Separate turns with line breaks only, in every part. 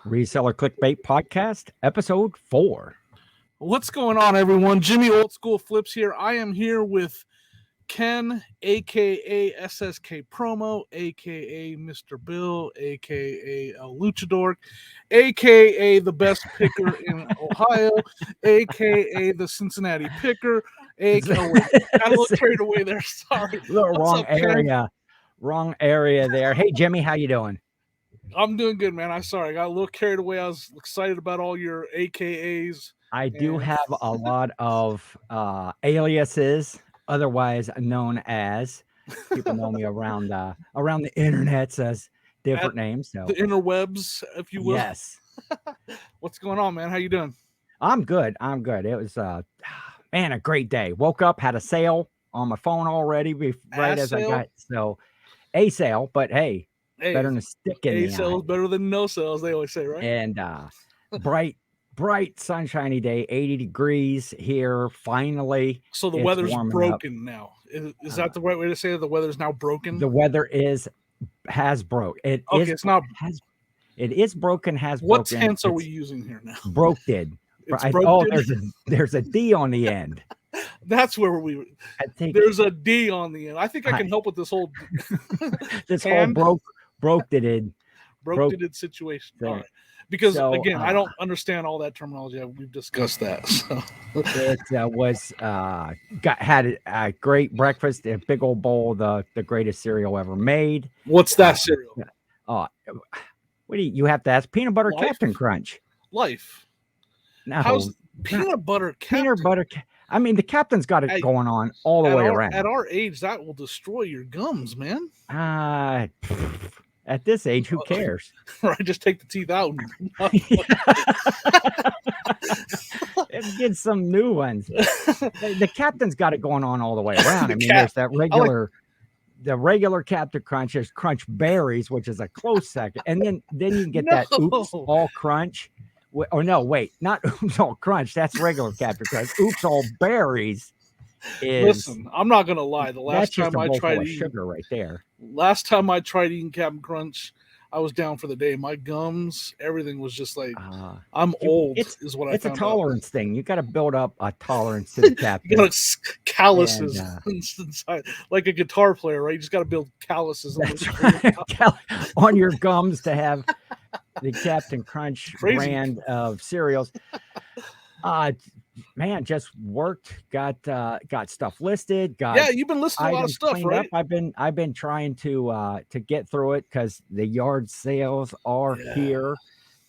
Reseller Clickbait Podcast, Episode 4.
What's going on, everyone? Jimmy Old School Flips here. I am here with Ken, a.k.a. SSKPromo, a.k.a. Mr. Bill, a.k.a. El Luchador, a.k.a. the best picker in Ohio, a.k.a. the Cincinnati Picker, a.k.a. Oh, wait, got a little carried away there. Sorry.
Wrong area. Wrong area there. Hey, Jimmy, how you doing?
I'm doing good, man. I'm sorry. I got a little carried away. I was excited about all your AKAs.
I do have a lot of aliases, otherwise known as. People know me around the internets as different names. So
the interwebs, if you will.
Yes.
What's going on, man? How you doing?
I'm good. It was man, a great day. Woke up, had a sale on my phone already right as I got a sale, but hey, better than a stick in the eye.
Sales better than no sales, they always say, right?
And bright sunshiny day, 80 degrees here finally.
So the weather's broken now. Is that the right way to say it? The weather's now broken?
The weather has broke. It is broken, has
what
broken.
What tense are we using here now?
Broke-did. There's a D on the end.
That's where there's a D on the end. I think I can help with this whole
whole broke-did
situation. All right. Because again, I don't understand all that terminology. We've discussed that. So.
It had a great breakfast, a big old bowl, the greatest cereal ever made.
What's that cereal?
What do you have to ask? Peanut butter Captain Crunch.
Life.
No,
how's peanut butter Captain?
I mean, the Captain's got it going on all the way around.
At our age, that will destroy your gums, man.
At this age, who cares?
Right, just take the teeth out
and get some new ones. The Captain's got it going on all the way around. I mean, there's that the regular Captain Crunch. There's Crunch Berries, which is a close second, and then you can get that Oops All Crunch. Or no, wait, not Oops All Crunch. That's regular Captain Crunch. Oops All Berries.
Listen, I'm not gonna lie. The last time I tried
sugar right there.
Last time I tried eating Captain Crunch, I was down for the day. My gums, everything was just like I'm old. Is what I found.
It's a tolerance thing. You got to build up a tolerance to the Captain.
You got calluses inside, like a guitar player, right? You just got to build calluses
on your gums to have the Captain Crunch brand of cereals. Man, just worked, got stuff listed.
You've been listing a lot of stuff, right?
Up. I've been trying to get through it because the yard sales are here,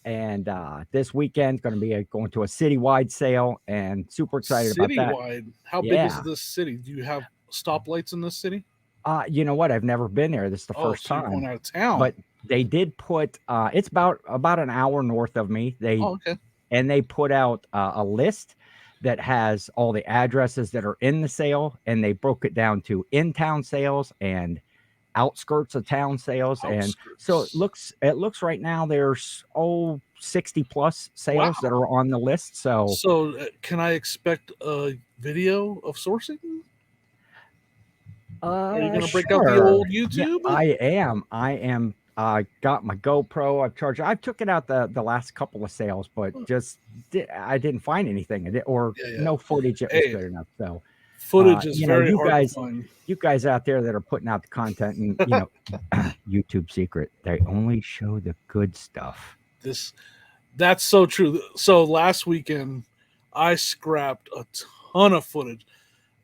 and this weekend's going to be going to a citywide sale, and super excited about that.
Citywide? How big is this city? Do you have stoplights in this city?
You know what? I've never been there. This is the first time.
You're going out of town.
But they did put. It's about an hour north of me. And they put out a list that has all the addresses that are in the sale, and they broke it down to in-town sales and outskirts of town sales. And so it looks right now there's 60 plus sales that are on the list. So
can I expect a video of sourcing? Are you gonna break out the old YouTube?
Yeah, I am. Got my GoPro. I've charged. I took it out the last couple of sales, but I didn't find anything, no footage that was good enough. So
footage is very hard to find.
You guys out there that are putting out the content, and YouTube secret, they only show the good stuff.
That's so true. So last weekend, I scrapped a ton of footage,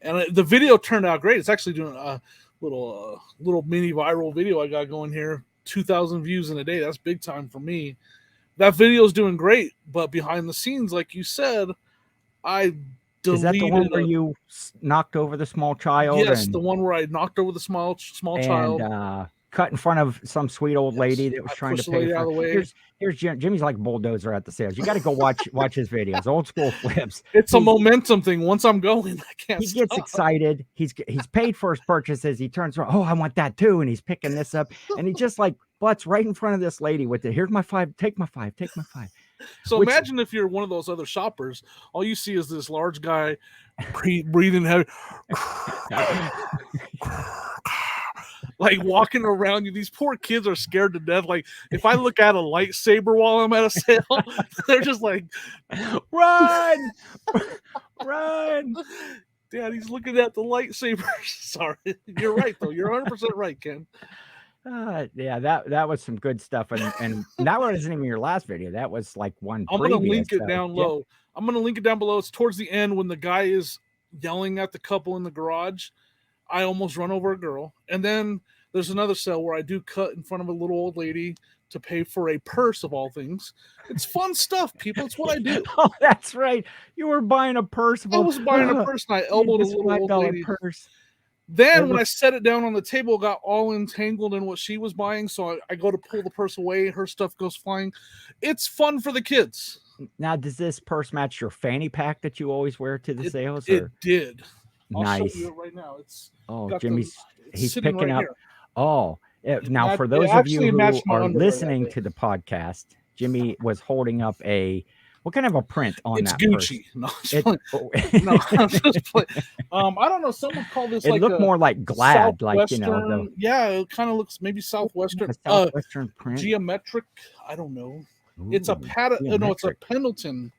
and the video turned out great. It's actually doing a little mini viral video I got going here. 2,000 views in a day. That's big time for me. That video is doing great, but behind the scenes, like you said, I deleted.
Is that the one where you knocked over the small child?
Yes, the one where I knocked over the small child.
Cut in front of some sweet old lady that was trying to pay for.
Out of the way.
Here's Jimmy's like bulldozer at the sales. You got to go watch his videos. Old school flips.
It's a momentum thing. Once I'm going, I can't.
He gets excited. He's paid for his purchases. He turns around. Oh, I want that too. And he's picking this up. And he just like butts right in front of this lady with it. Here's my $5. Take my $5. Take my $5.
So imagine if you're one of those other shoppers, all you see is this large guy breathing heavy. like walking around you. These poor kids are scared to death. Like if I look at a lightsaber while I'm at a sale, they're just like,
run, run.
Daddy's looking at the lightsaber. Sorry, you're right though. You're 100% right, Ken.
Yeah, that was some good stuff, and that wasn't even your last video. That was like one.
I'm gonna link it down low. I'm gonna link it down below. It's towards the end when the guy is yelling at the couple in the garage. I almost run over a girl, and then there's another sale where I do cut in front of a little old lady to pay for a purse of all things. It's fun stuff, people. It's what I do.
Oh, that's right. You were buying a purse.
I was buying a purse, and I elbowed a little old lady.
Purse.
Then when I set it down on the table, it got all entangled in what she was buying. So I go to pull the purse away. Her stuff goes flying. It's fun for the kids.
Now, does this purse match your fanny pack that you always wear to the sales?
It did.
Nice.
I'll show you it right now.
He's picking
right
up.
Here.
Oh, now for those of you who are listening to the podcast, Jimmy was holding up what kind of a print on that
Gucci.
Purse?
No, I'm just playing. I don't know. Someone called this
it looked more like Glad, like
yeah, it kind of looks maybe Southwestern.
Southwestern print.
Geometric. I don't know.
Ooh,
it's a no, it's a Pendleton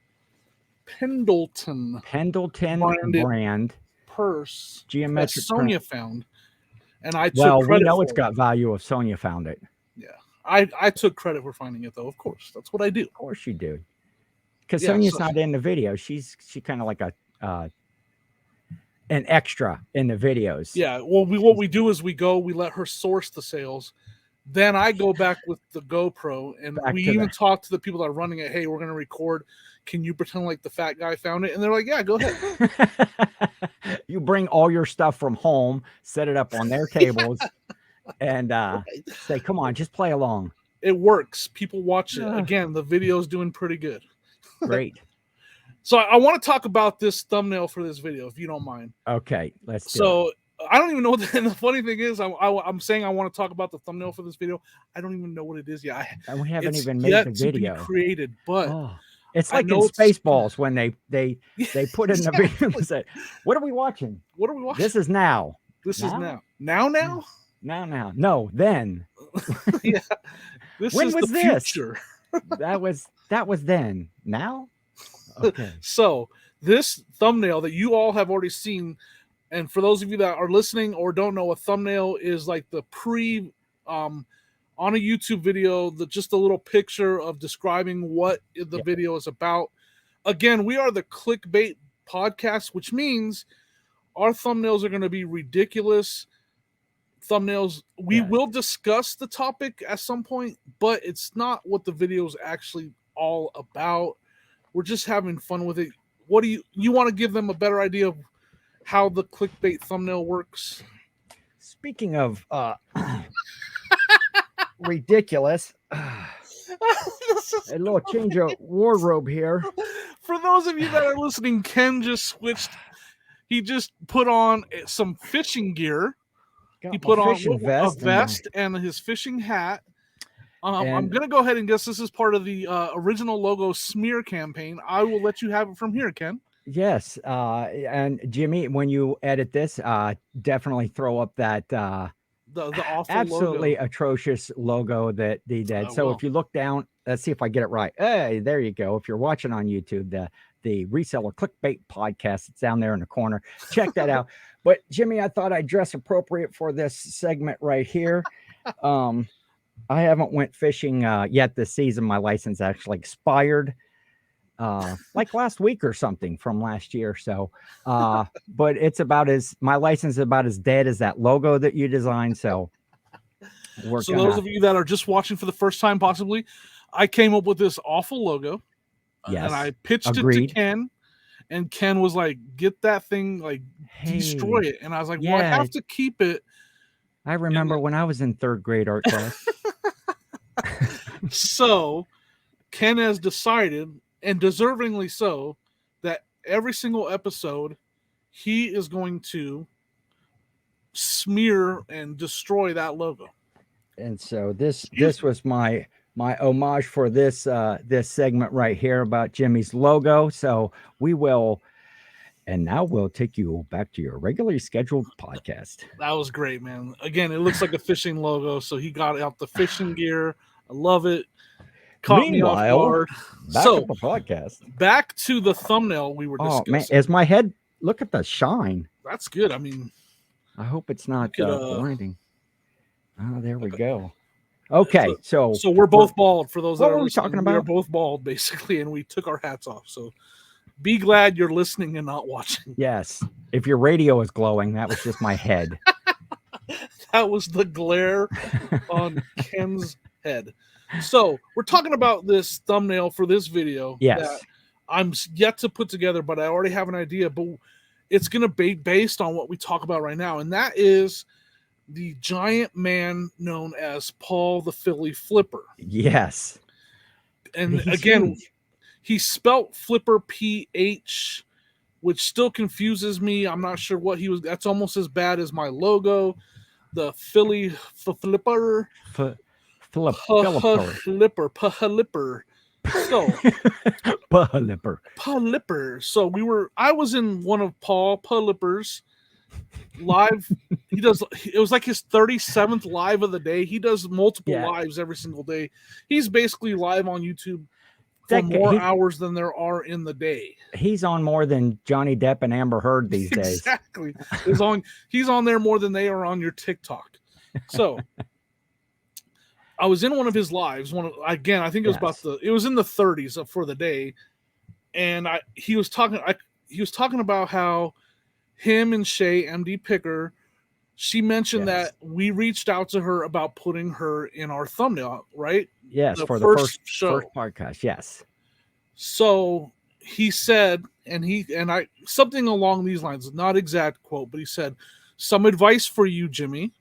brand
purse.
Geometric
Sonia found, and I took
we
credit
know
for
it's got value if Sonia found it.
Yeah, I took credit for finding it though. Of course, that's what I do.
Of course you do. Because Sonia's not in the video. She kind of like an extra in the videos.
Yeah. Well, what we do is we let her source the sales. Then I go back with the GoPro, and we even talk to the people that are running it. Hey, we're going to record. Can you pretend like the fat guy found it? And they're like, yeah, go ahead.
You bring all your stuff from home, set it up on their tables, and say, come on, just play along.
It works. People watch it. Again, the video's doing pretty good.
Great.
So I want to talk about this thumbnail for this video, if you don't mind.
Okay, let's do it.
I don't even know what the funny thing is. I'm saying I want to talk about the thumbnail for this video. I don't even know what it is yet.
And we haven't even made the video
created, but
it's like in Spaceballs when they put in the video and say, "What are we watching?
What are we watching?
This is now.
This is now. Now.
No, then.
Yeah.
When was this?
Future.
That was then. Now. Okay.
So this thumbnail that you all have already seen. And for those of you that are listening or don't know, a thumbnail is like the on a YouTube video, just a little picture of describing what the video is about. Again, we are the clickbait podcast, which means our thumbnails are going to be ridiculous thumbnails. We will discuss the topic at some point, but it's not what the video is actually all about. We're just having fun with it. What do you want to give them a better idea of how the clickbait thumbnail works?
Speaking of ridiculous, a little change of wardrobe here.
For those of you that are listening, Ken just switched. He just put on some fishing gear. He put on a vest and his fishing hat. I'm going to go ahead and guess this is part of the original logo smear campaign. I will let you have it from here, Ken.
Yes, and Jimmy, when you edit this, definitely throw up that
the awful
absolutely atrocious logo that they did. So if you look down, let's see if I get it right. Hey, there you go. If you're watching on YouTube, the Reseller Clickbait podcast, it's down there in the corner. Check that out. But Jimmy, I thought I'd dress appropriate for this segment right here. I haven't went fishing yet this season. My license actually expired. Like last week or something from last year. So, but my license is about as dead as that logo that you designed. So
those of you that are just watching for the first time, possibly, I came up with this awful logo.
Yes.
And I pitched it to Ken, and Ken was like, get that thing, like destroy it. And I was like, well, I have to keep it.
I remember when I was in third grade art class.
So Ken has decided, and deservingly so, that every single episode he is going to smear and destroy that logo.
And so this was my homage for this segment right here about Jimmy's logo. So we will And now we'll take you back to your regularly scheduled podcast.
That was great, man. Again, it looks like a fishing logo, so he got out the fishing gear. I love it. Caught me off guard.
Back at the podcast.
Back to the thumbnail we were discussing.
Oh man, as my head, look at the shine.
That's good. I mean,
I hope it's not blinding. Oh, there we go. Okay, so
we're both bald. For those that are
talking about,
we're both bald basically, and we took our hats off. So be glad you're listening and not watching.
Yes, if your radio is glowing, that was just my head.
That was the glare on Ken's head. So we're talking about this thumbnail for this video.
Yes,
that I'm yet to put together, but I already have an idea. But it's going to be based on what we talk about right now, and that is the giant man known as Paul the Philly Flipper.
Yes,
and again, he spelt Flipper PH, which still confuses me. I'm not sure what he was. That's almost as bad as my logo, the Philly Flipper. Flipper. So Palipper. So I was in one of Paul Palipper's live. It was like his 37th live of the day. He does multiple lives every single day. He's basically live on YouTube for more hours than there are in the day.
He's on more than Johnny Depp and Amber Heard these days.
Exactly. He's on there more than they are on your TikTok. So I was in one of his lives. I think it was it was in the 30s for the day, and he was talking about how him and Shay MD Picker, she mentioned that we reached out to her about putting her in our thumbnail, right?
Yes, for the first podcast. Yes.
So he said, and I something along these lines, not exact quote, but he said, "Some advice for you, Jimmy.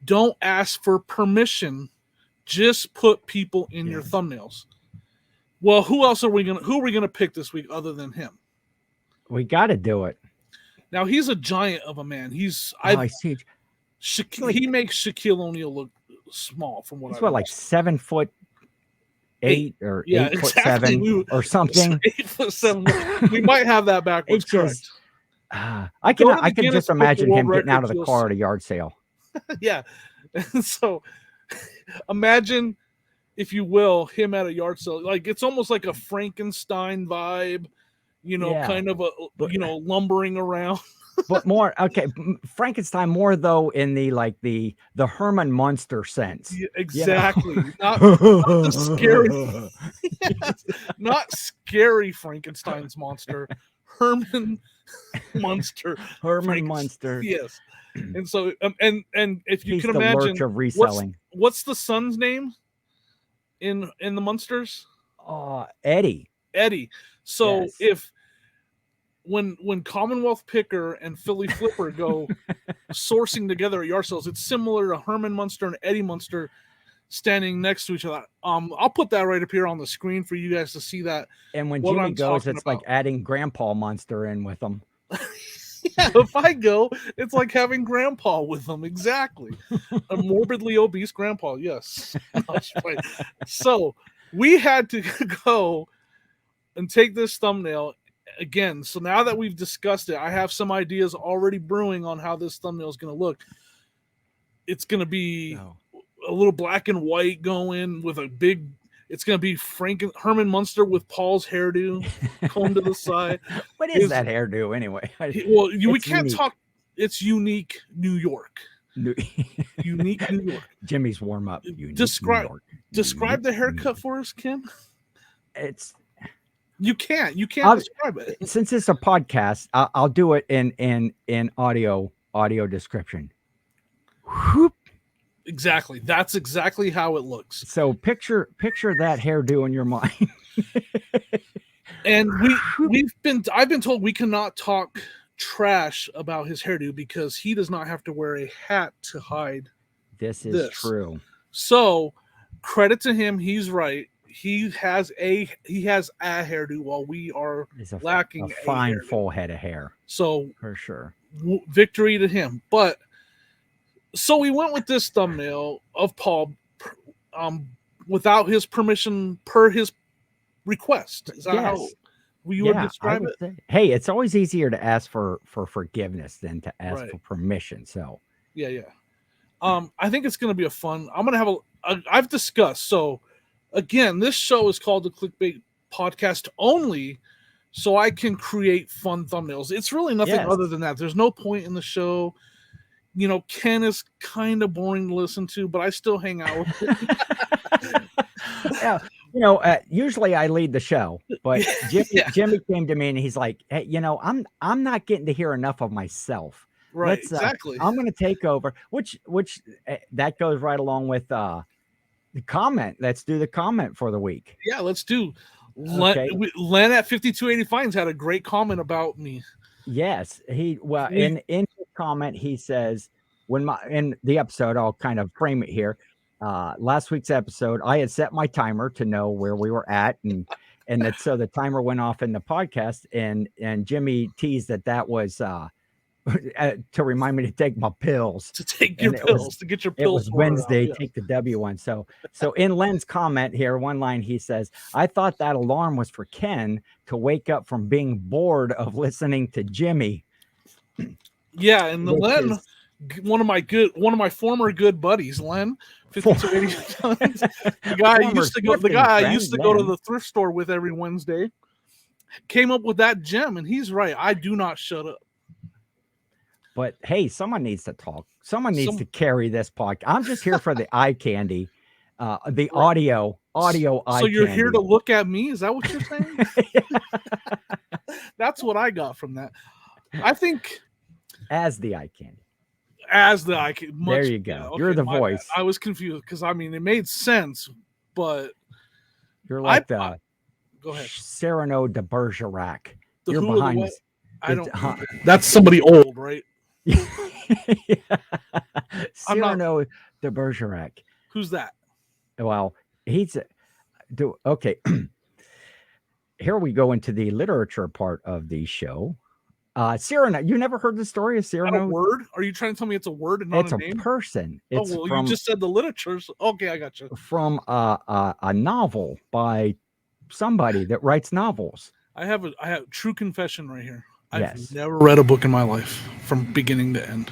Don't ask for permission. Just put people in your thumbnails." Well, who are we gonna pick this week other than him?
We got to do it.
Now he's a giant of a man.
I see.
He makes Shaquille O'Neal look small from what
he's like 7'8" or 8'7" or something.
8'7". We might have that backwards. Correct.
I can just imagine him getting out of the car at a yard sale.
Yeah. So imagine, if you will, him at a yard sale. Like it's almost like a Frankenstein vibe, kind of lumbering around.
But more Frankenstein more though in the Herman Munster sense.
Yeah, exactly. Not the scary not scary Frankenstein's monster. Herman Munster.
Herman Munster.
Yes. And so and if you can imagine,
of reselling.
What's the son's name in the Munsters?
Eddie.
So if when Commonwealth Picker and Philly Flipper go sourcing together at yard sales, it's similar to Herman Munster and Eddie Munster standing next to each other. I'll put that right up here on the screen for you guys to see that.
And when Jimmy goes, it's like adding Grandpa Munster in with them.
Yeah, if I go, it's like having Grandpa with them. Exactly. A morbidly obese Grandpa. Yes. So we had to go and take this thumbnail again. So now that we've discussed it, I have some ideas already brewing on how this thumbnail is going to look. It's going to be a little black and white going with a big. It's going to be Herman Munster with Paul's hairdo combed to the side.
What is that hairdo anyway?
Well, we can't talk. It's unique New York. Unique New York.
Jimmy's warm up.
Describe the haircut for us, Ken. You can't describe it.
Since it's a podcast, I'll do it in audio description. Whoop.
Exactly. That's exactly how it looks.
So picture that hairdo in your mind.
And I've been told we cannot talk trash about his hairdo because he does not have to wear a hat to hide.
This is true.
So credit to him. He's right. He has a hairdo while we are lacking
a fine full head of hair.
So
for sure,
victory to him. But so we went with this thumbnail of Paul, without his permission, per his request. Is that how? You would describe it?
Say, hey, it's always easier to ask for forgiveness than to ask for permission. So
yeah. I think it's going to be I'm going to have I've discussed. So again, this show is called the Clickbait Podcast only, so I can create fun thumbnails. It's really nothing other than that. There's no point in the show. You know, Ken is kind of boring to listen to, but I still hang out with him.
Yeah, you know, usually I lead the show, but Jimmy came to me and he's like, "Hey, you know, I'm not getting to hear enough of myself.
Right, exactly.
I'm going to take over." Which that goes right along with the comment. Let's do the comment for the week.
Yeah, let's do. Okay. Len at 5280 Fines had a great comment about me.
Yes, in his comment he says, in the episode, I'll kind of frame it here. Last week's episode, I had set my timer to know where we were at, and so the timer went off in the podcast, and Jimmy teased that was to remind me to take my pills.
To take your pills, to get your pills.
It was Wednesday, take the W one. So in Len's comment here, one line he says, "I thought that alarm was for Ken to wake up from being bored of listening to Jimmy."
Yeah, and Len, one of my former good buddies, Len, 5280 the guy I used to go to the thrift store with every Wednesday, came up with that gem, and he's right. I do not shut up.
But hey, someone needs to talk. Someone needs to carry this podcast. I'm just here for the eye candy, the audio eye candy.
So you're here to look at me? Is that what you're saying? That's what I got from that. I think
as the eye candy.
There
you go. Okay, you're the voice.
I was confused because I mean it made sense, but
you're like
go ahead.
Cyrano de Bergerac. You're behind.
That's somebody old, right?
Cyrano de Bergerac.
Who's that?
Well, he's okay. Here we go into the literature part of the show. Cyrano, you never heard the story of Cyrano?
A word? Are you trying to tell me it's a word and not a name?
It's a person. It's
you just said the literature. Okay, I got you.
From a novel by somebody that writes novels.
I have true confession right here. I've never read a book in my life from beginning to end.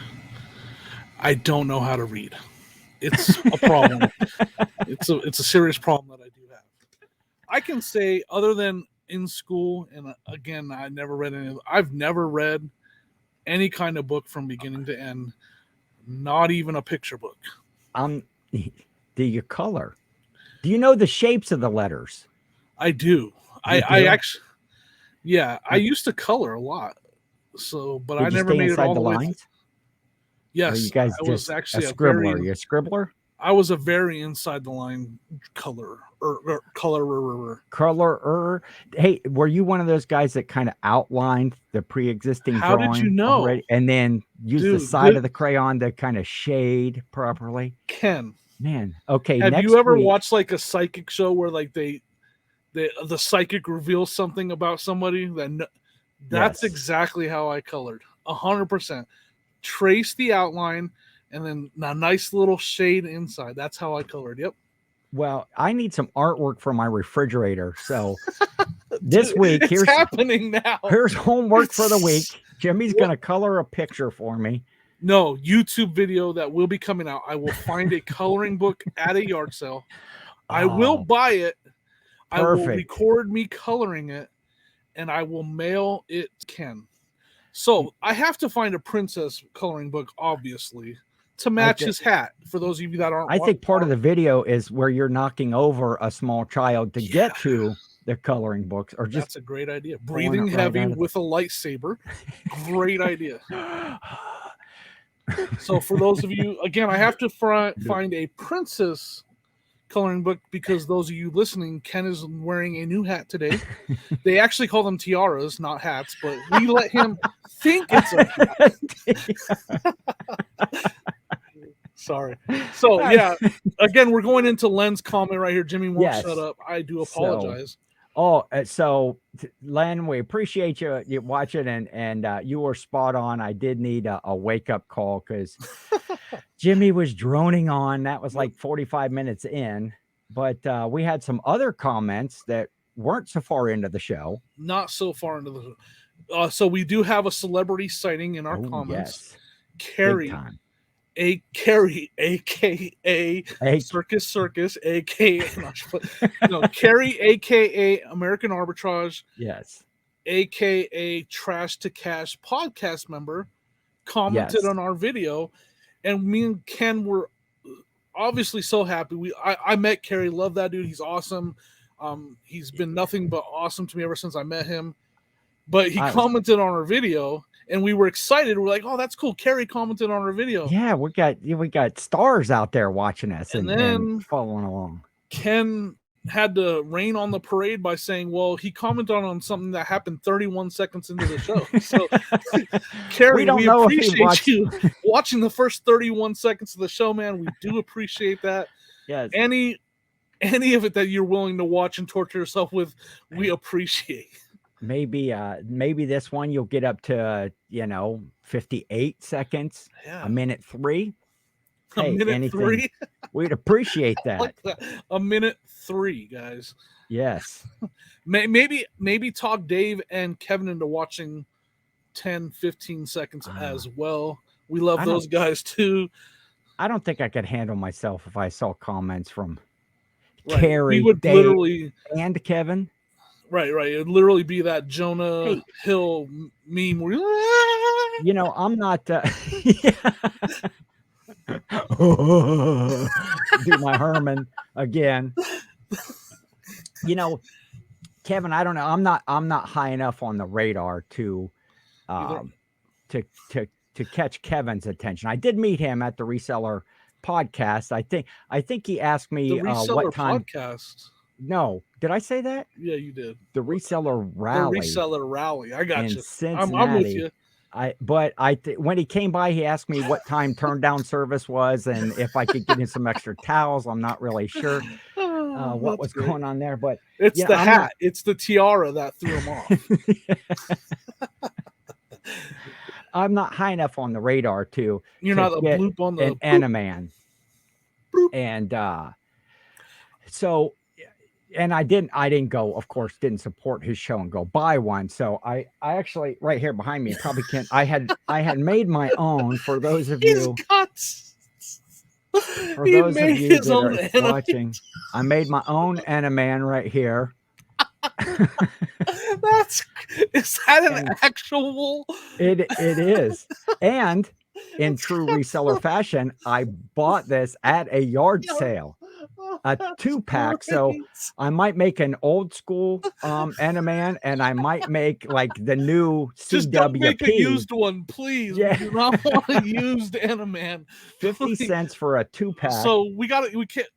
I don't know how to read. It's a problem. It's a serious problem that I do have. I can say, other than in school, and again, I've never read any kind of book from beginning to end, not even a picture book.
Do you color? Do you know the shapes of the letters?
I do. I actually, yeah, I used to color a lot. So, but I never made it all the way. Yes,
you guys
I was actually
a scribbler. You're a scribbler?
I was a very inside the line colorer.
Hey, were you one of those guys that kind of outlined the pre-existing drawing?
How did you know?
Already, and then use the side of the crayon to kind of shade properly?
Ken.
Man, okay.
Have you ever watched like a psychic show where like the psychic reveals something about somebody? That's exactly how I colored. 100%. Trace the outline and then a nice little shade inside. That's how I colored. Yep.
Well, I need some artwork for my refrigerator. So this week,
here's happening now.
Here's homework for the week. Jimmy's going to color a picture for me.
No, YouTube video that will be coming out. I will find a coloring book at a yard sale. I will buy it. Perfect. I will record me coloring it, and I will mail it to Ken. So I have to find a princess coloring book, obviously, to match his hat. For those of you that aren't,
I think part of the video is where you're knocking over a small child to get to the coloring books, or just
that's a great idea. Breathing heavy with a lightsaber, great idea. So for those of you, again, I have to find a princess coloring book because those of you listening, Ken is wearing a new hat today. They actually call them tiaras, not hats, but we let him think it's a hat. Sorry. So yeah, again, we're going into Len's comment right here. Jimmy won't shut up. I do apologize.
So Len, we appreciate you watching, and you were spot on. I did need a wake up call because Jimmy was droning on. That was like 45 minutes in, but we had some other comments that weren't so far into the show.
Not so far into the so we do have a celebrity sighting in our comments.
Yes.
Carrie, aka Circus, aka Carrie, aka American Arbitrage,
yes,
aka Trash to Cash podcast member, commented on our video, and me and Ken were obviously so happy. I met Carrie, love that dude. He's awesome. He's been nothing but awesome to me ever since I met him. But he commented on our video, and we were excited. We're like, "Oh, that's cool." Carrie commented on our video.
Yeah, we got stars out there watching us and following along.
Ken had to rain on the parade by saying, "Well, he commented on something that happened 31 seconds into the show." So, Carrie, we appreciate you watching the first 31 seconds of the show, man. We do appreciate that.
Yes.
Any of it that you're willing to watch and torture yourself with, we appreciate.
Maybe this one you'll get up to 58 seconds, a minute 3.
Hey, a minute 3.
We'd appreciate that.
Like that. A minute 3, guys.
Yes.
maybe talk Dave and Kevin into watching 10, 15 seconds as well. We love those guys too.
I don't think I could handle myself if I saw comments from
Carrie,
we would Dave, literally and Kevin.
Right. It'd literally be that Jonah Hill meme where
I'm not do my Herman again. Kevin, I don't know. I'm not high enough on the radar to catch Kevin's attention. I did meet him at the Reseller podcast. I think he asked me what time
podcast.
No, did I say that?
Yeah, you did.
The Reseller Rally.
The Reseller Rally. I got you.
Cincinnati.
I'm with you.
When he came by, he asked me what time turn down service was and if I could get him some extra towels. I'm not really sure what was going on there, but
it's the hat. It's the tiara that threw him off.
I'm not high enough on the radar to.
You're not a bloop on the
an Animan. And so. And I didn't go, of course, didn't support his show and go buy one. So I actually, right here behind me, probably can't. I had made my own for those of you. For those of you that are watching, I made my own Animan right here.
Is that an actual?
It is. And in true reseller fashion, I bought this at a yard sale. A 2-pack, so I might make an old school Animan, and I might make like the new CWP.
Just don't make a used one, please. Yeah. We do not want a used Animan.
50 cents for a 2-pack.
So we can't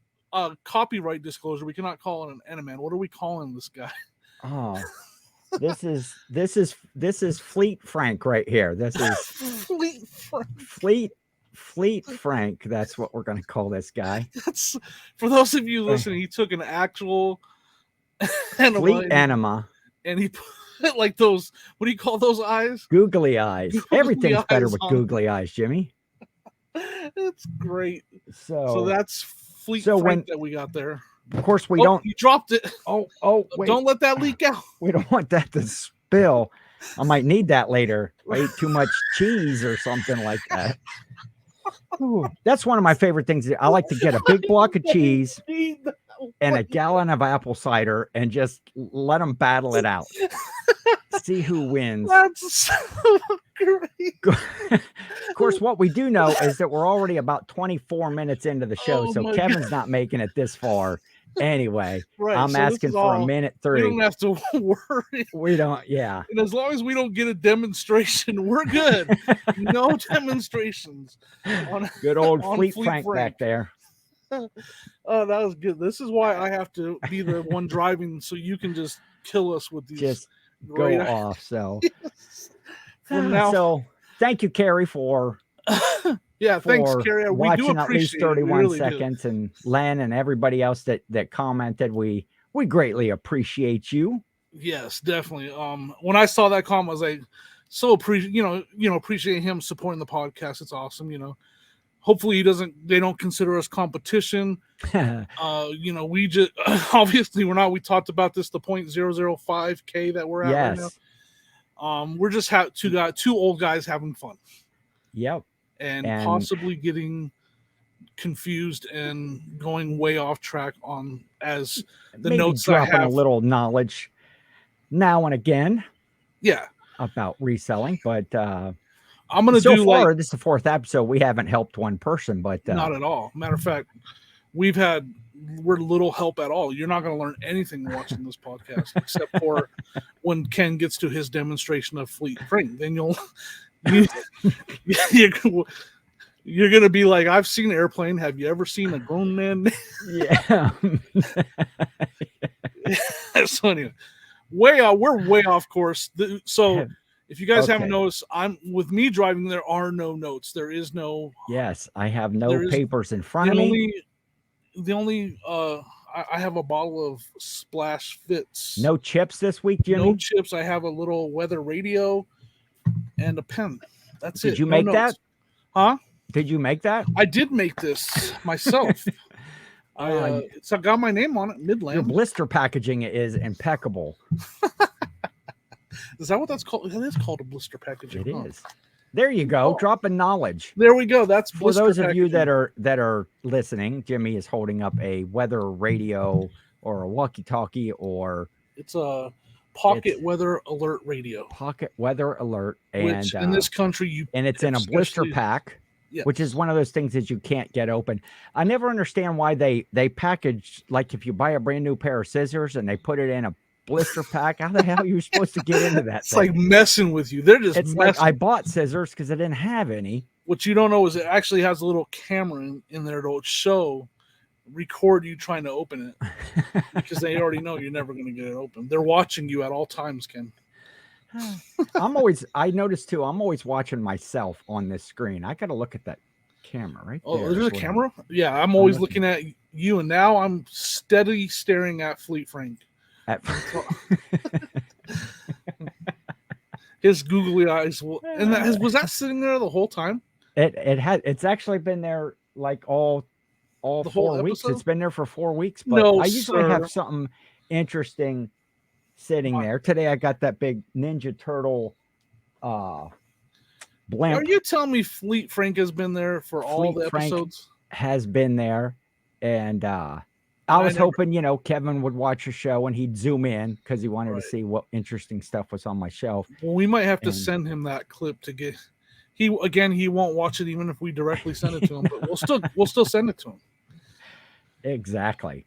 copyright disclosure. We cannot call it an Animan. What are we calling this guy?
Oh, this is Fleet Frank right here. This is Fleet Frank, that's what we're going to call this guy.
That's for those of you listening. He took an actual
Fleet anima,
and he put like those. What do you call those eyes?
Googly eyes. Everything's better with googly eyes, Jimmy.
It's great. So that's Fleet Frank that we got there.
Of course, we don't.
You dropped it.
Oh, wait.
Don't let that leak out.
We don't want that to spill. I might need that later. I ate too much cheese or something like that. Ooh, that's one of my favorite things. I like to get a big block of cheese and a gallon of apple cider and just let them battle it out. See who wins.
That's so great.
Of course, what we do know is that we're already about 24 minutes into the show, so Kevin's not making it this far. Anyway, I'm asking for a minute 30.
We don't have to worry.
We don't, yeah.
And as long as we don't get a demonstration, we're good. No demonstrations.
Good old Fleet Frank back there.
Oh, that was good. This is why I have to be the one driving, so you can just kill us with these.
Just go off. So,
from now.
So, thank you, Carrie, for.
Yeah, thanks, Carrie. We
watching
do
at least 31 really seconds, and Len and everybody else that commented. We greatly appreciate you.
Yes, definitely. When I saw that comment, I was like, so appreciate him supporting the podcast. It's awesome. hopefully they don't consider us competition. We just obviously we're not. We talked about this, the 0.005K that we're at right now. We're just two old guys having fun.
Yep.
And possibly getting confused and going way off track on as the
maybe
notes
dropping a little knowledge now and again.
Yeah.
About reselling, but
I'm gonna
so far this is the 4th episode. We haven't helped one person, but
not at all. Matter of fact, we're little help at all. You're not going to learn anything watching this podcast except for when Ken gets to his demonstration of Fleet Frank. Then you're going to be like, I've seen an airplane. Have you ever seen a grown man?
Yeah.
So anyway, we're way off course. So if you guys haven't noticed, with me driving, there are no notes. There is no.
Yes, I have no papers in front of me.
I have a bottle of Splash Fits.
No chips this week, Jimmy?
No chips. I have a little weather radio and a pen. That's it.
Did you make that?
Huh?
Did you make that?
I did make this myself. I got my name on it, Midland.
Your blister packaging is impeccable.
Is that what that's called? It is called a blister packaging.
It is. There you go. Dropping knowledge.
There we go. That's
for those of you that are listening. Jimmy is holding up a weather radio or a walkie-talkie, or
it's a pocket weather alert radio.
Pocket weather alert, and
which in this country
it's in a blister pack. Yes. Which is one of those things that you can't get open. I never understand why they package, like if you buy a brand new pair of scissors and they put it in a blister pack. How the hell are you supposed to get into that?
It's thing? Like messing with you. They're just messing.
Like I bought scissors because I didn't have any.
What you don't know is it actually has a little camera in there to record you trying to open it, because they already know you're never going to get it open. They're watching you at all times, Ken.
I noticed too, I'm always watching myself on this screen. I got to look at that camera right there.
Oh, there's a camera? Yeah, I'm always looking at you, and now I'm steadily staring at Fleet Frank. His googly eyes. And was that sitting there the whole time?
It's actually been there like all 4 weeks. It's been there for 4 weeks. But
no,
I usually have something interesting sitting there. Today I got that big Ninja Turtle blimp.
Are you telling me Fleet Frank has been there for all the episodes?
Has been there, and I was hoping, Kevin would watch a show and he'd zoom in because he wanted to see what interesting stuff was on my shelf.
Well, we might have to send him that clip to get. He won't watch it even if we directly send it to him, but we'll still send it to him.
Exactly.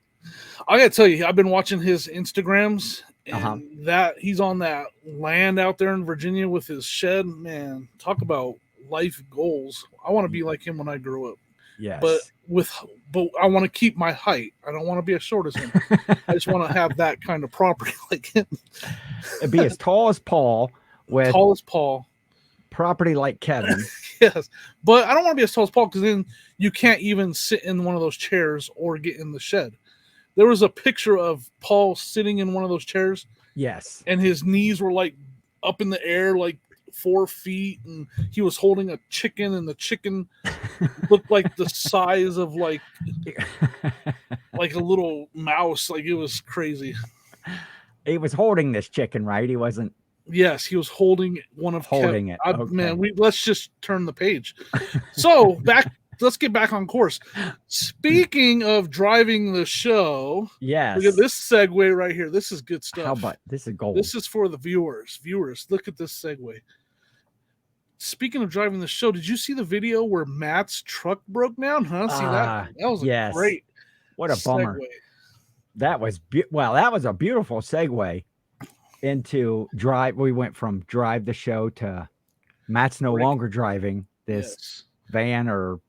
I gotta tell you, I've been watching his Instagrams, and that he's on that land out there in Virginia with his shed. Man, talk about life goals. I want to be like him when I grow up.
Yes.
But I want to keep my height. I don't want to be as short as him. I just want to have that kind of property like him.
It'd be as tall as Paul with property like Kevin.
Yes. But I don't want to be as tall as Paul, because then you can't even sit in one of those chairs or get in the shed. There was a picture of Paul sitting in one of those chairs.
Yes.
And his knees were like up in the air, like 4 feet, and he was holding a chicken, and the chicken looked like the size of like a little mouse. Like, it was crazy.
He was holding this chicken, right? He wasn't.
Yes, he was holding one of
it. Okay.
Man, let's just turn the page. So let's get back on course. Speaking of driving the show,
yes.
Look at this segue right here. This is good stuff.
How about this? Is gold.
This is for the viewers. Viewers, look at this segue. Speaking of driving the show, did you see the video where Matt's truck broke down? See that? That was great.
What a bummer. That was that was a beautiful segue into drive. We went from drive the show to Matt's no longer driving this van or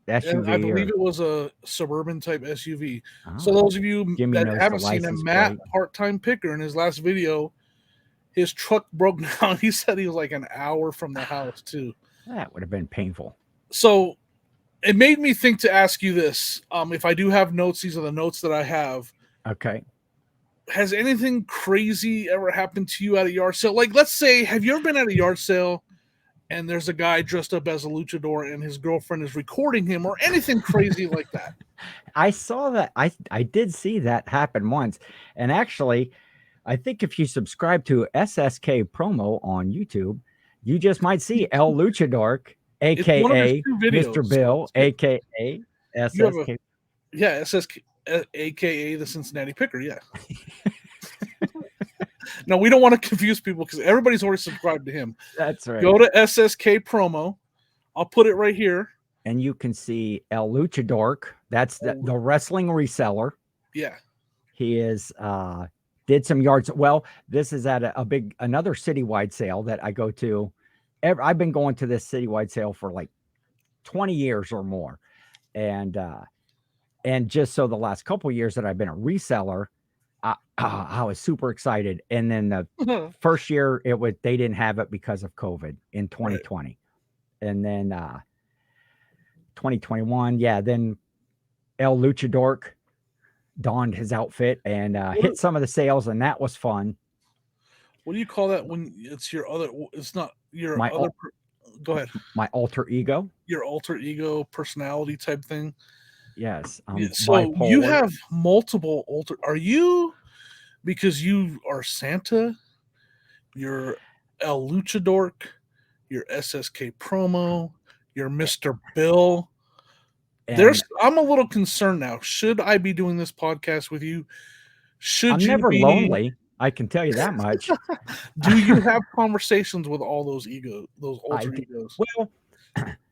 SUV.
And I believe it was a suburban type SUV. So those of you that haven't seen him, Matt, part-time picker, in his last video, his truck broke down. He said he was like an hour from the house too.
That would have been painful.
So it made me think to ask you this. If I do have notes, these are the notes that I have.
Okay.
Has anything crazy ever happened to you at a yard sale? Like, let's say, have you ever been at a yard sale and there's a guy dressed up as a luchador and his girlfriend is recording him or anything crazy like that.
I saw that. I did see that happen once. And actually, I think if you subscribe to SSKPromo on YouTube, you just might see El Luchador,
It's one of his
aka
two videos.
Mr. Bill,
So
aka
you have
SSK.
yeah, SSK, aka the Cincinnati Picker. Yeah. No, we don't want to confuse people because everybody's already subscribed to him.
That's right.
Go to SSKPromo. I'll put it right here.
And you can see El Luchador. That's the wrestling reseller.
Yeah.
He is did some yards. Well, this is at another citywide sale that I go to. I've been going to this citywide sale for like 20 years or more. And just so the last couple years that I've been a reseller, I was super excited. And then the first year they didn't have it because of COVID in 2020. Right. And then 2021, then El Luchador donned his outfit and hit some of the sales, and that was fun.
What do you call that when it's your other? It's not your other. Go ahead.
My alter ego.
Your alter ego personality type thing.
Yes.
So bipolar. You have multiple alter. Are you? Because you are Santa. You're El Luchador. You're SSKPromo. You're Mr. Bill. I'm a little concerned now. Should I be doing this podcast with you?
I'm never lonely. I can tell you that much.
Do you have conversations with all those alter egos?
Well,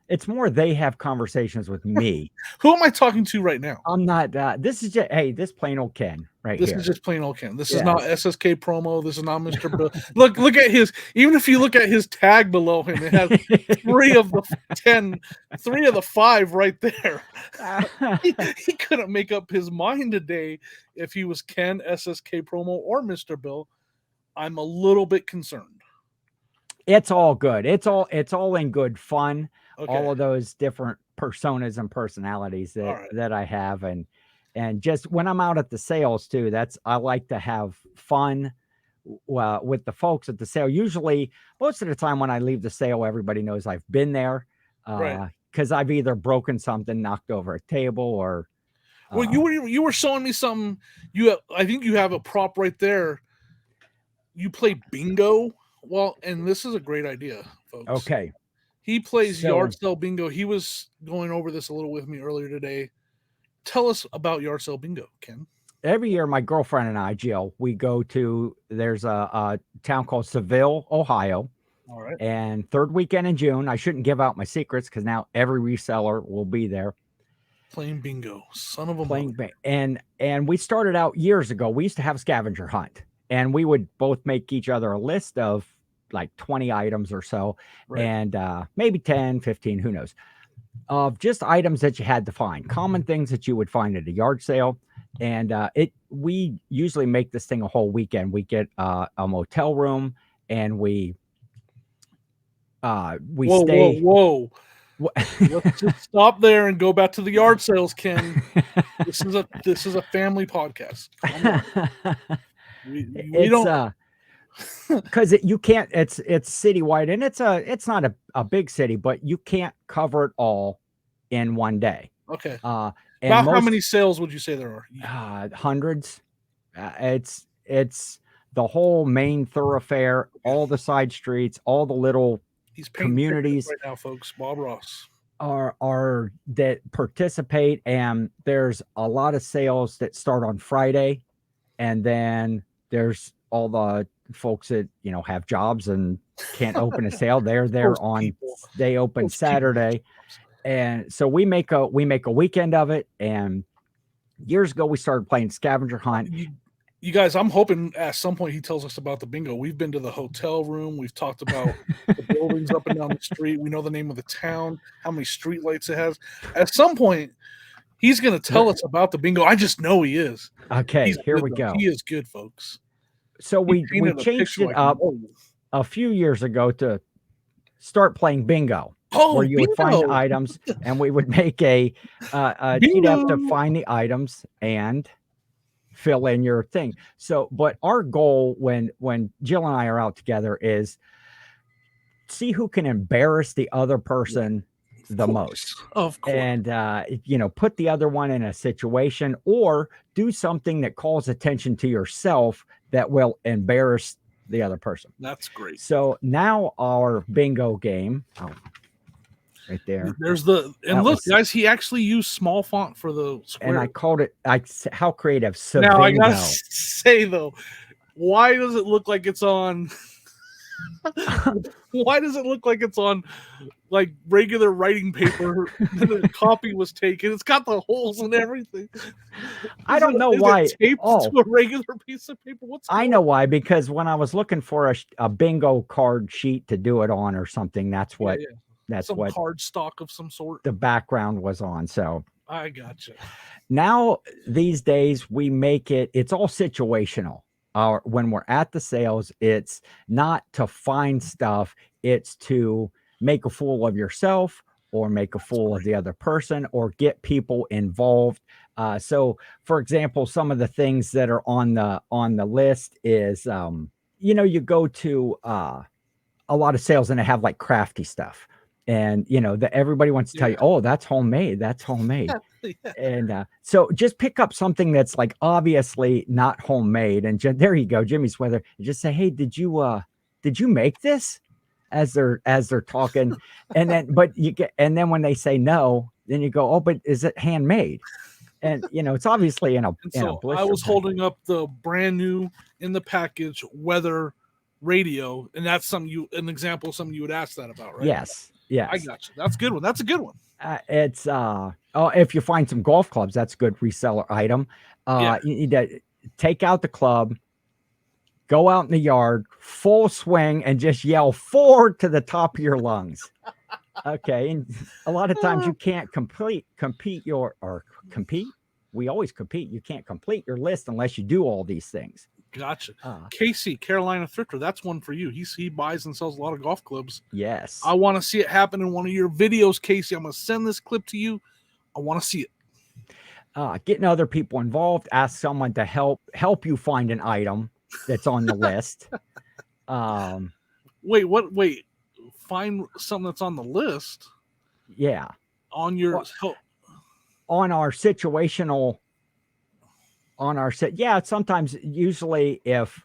it's more they have conversations with me.
Who am I talking to right now?
I'm not. This is just this plain old Ken right
here.
This
is just plain old Ken. This is not SSKPromo. This is not Mr. Bill. Look at his. Even if you look at his tag below him, it has 3 of the 5 right there. He couldn't make up his mind today if he was Ken, SSKPromo, or Mr. Bill. I'm a little bit concerned.
It's all good. It's all in good fun. Okay. All of those different personas and personalities that I have, and just when I'm out at the sales too, I like to have fun with the folks at the sale. Usually, most of the time when I leave the sale, everybody knows I've been there because I've either broken something, knocked over a table, or
well, you were showing me something. I think you have a prop right there. You play bingo. Well, and this is a great idea, folks.
Okay.
He plays yard sale bingo. He was going over this a little with me earlier today. Tell us about yard sale bingo, Ken.
Every year, my girlfriend and I, Jill, we go to, there's a town called Seville, Ohio.
All right.
And third weekend in June. I shouldn't give out my secrets because now every reseller will be there.
Playing bingo. Son of a mother.
And we started out years ago. We used to have a scavenger hunt. And we would both make each other a list of like 20 items or so, and maybe 10, 15, who knows, of just items that you had to find, common things that you would find at a yard sale. And we usually make this thing a whole weekend. We get a motel room, and we stay.
Whoa. Let's just stop there and go back to the yard sales, Ken. This is a family podcast. We don't.
Because you can't. It's citywide, and it's not a big city, but you can't cover it all in one day.
Okay.
And
about how many sales would you say there
are? Hundreds. It's the whole main thoroughfare, all the side streets, all the little communities
right now, folks. Bob Ross
are that participate, and there's a lot of sales that start on Friday, and then there's all the folks that have jobs and can't open a sale. They're there they open Saturday, and so we make a weekend of it. And years ago we started playing scavenger hunt.
You guys, I'm hoping at some point he tells us about the bingo. We've been to the hotel room. We've talked about the buildings up and down the street. We know the name of the town, how many street lights it has. At some point, he's going to tell us about the bingo. I just know he is.
Okay, here we go.
He is good, folks.
So we changed it up a few years ago to start playing bingo. Where you would find items, and we would make you'd have to find the items and fill in your thing. So, but our goal when Jill and I are out together is see who can embarrass the other person the most.
Of course.
And put the other one in a situation, or do something that calls attention to yourself that will embarrass the other person.
That's great.
So now our bingo game, right there.
There's guys, he actually used small font for the square.
And I called it, how creative.
Now I gotta say though, why does it look like it's on? Why does it look like it's on like regular writing paper? The copy was taken. It's got the holes and everything.
I don't know why.
Taped to a regular piece of paper.
I know why, because when I was looking for a bingo card sheet to do it on or something, that's what
some card stock of some sort.
The background was on. So
I gotcha.
Now these days we make it's all situational. When we're at the sales, it's not to find stuff, it's to make a fool of yourself or make a fool of the other person or get people involved. So for example, some of the things that are on the list is, you go to a lot of sales and they have like crafty stuff. And everybody wants to tell you, oh, that's homemade. That's homemade. And so just pick up something that's like obviously not homemade. And there you go, Jimmy's weather. Just say, hey, did you make this? As they're talking, and then when they say no, then you go, oh, but is it handmade? And it's obviously in a blister
I was holding up the brand new in the package weather radio, and that's an example of something you would ask that about, right?
Yes. Yeah,
I got you. That's a good one. That's a good one.
It's if you find some golf clubs, that's a good reseller item. You need to take out the club, go out in the yard, full swing, and just yell 4 to the top of your lungs. Okay, and a lot of times you can't compete. We always compete. You can't complete your list unless you do all these things.
Gotcha. Casey, Carolina Thrifter, that's one for you. He buys and sells a lot of golf clubs.
Yes.
I want to see it happen in one of your videos, Casey. I'm going to send this clip to you. I want to see it.
Getting other people involved. Ask someone to help you find an item that's on the list.
Wait. Find something that's on the list?
Yeah.
On your...
On our situational... sometimes, usually if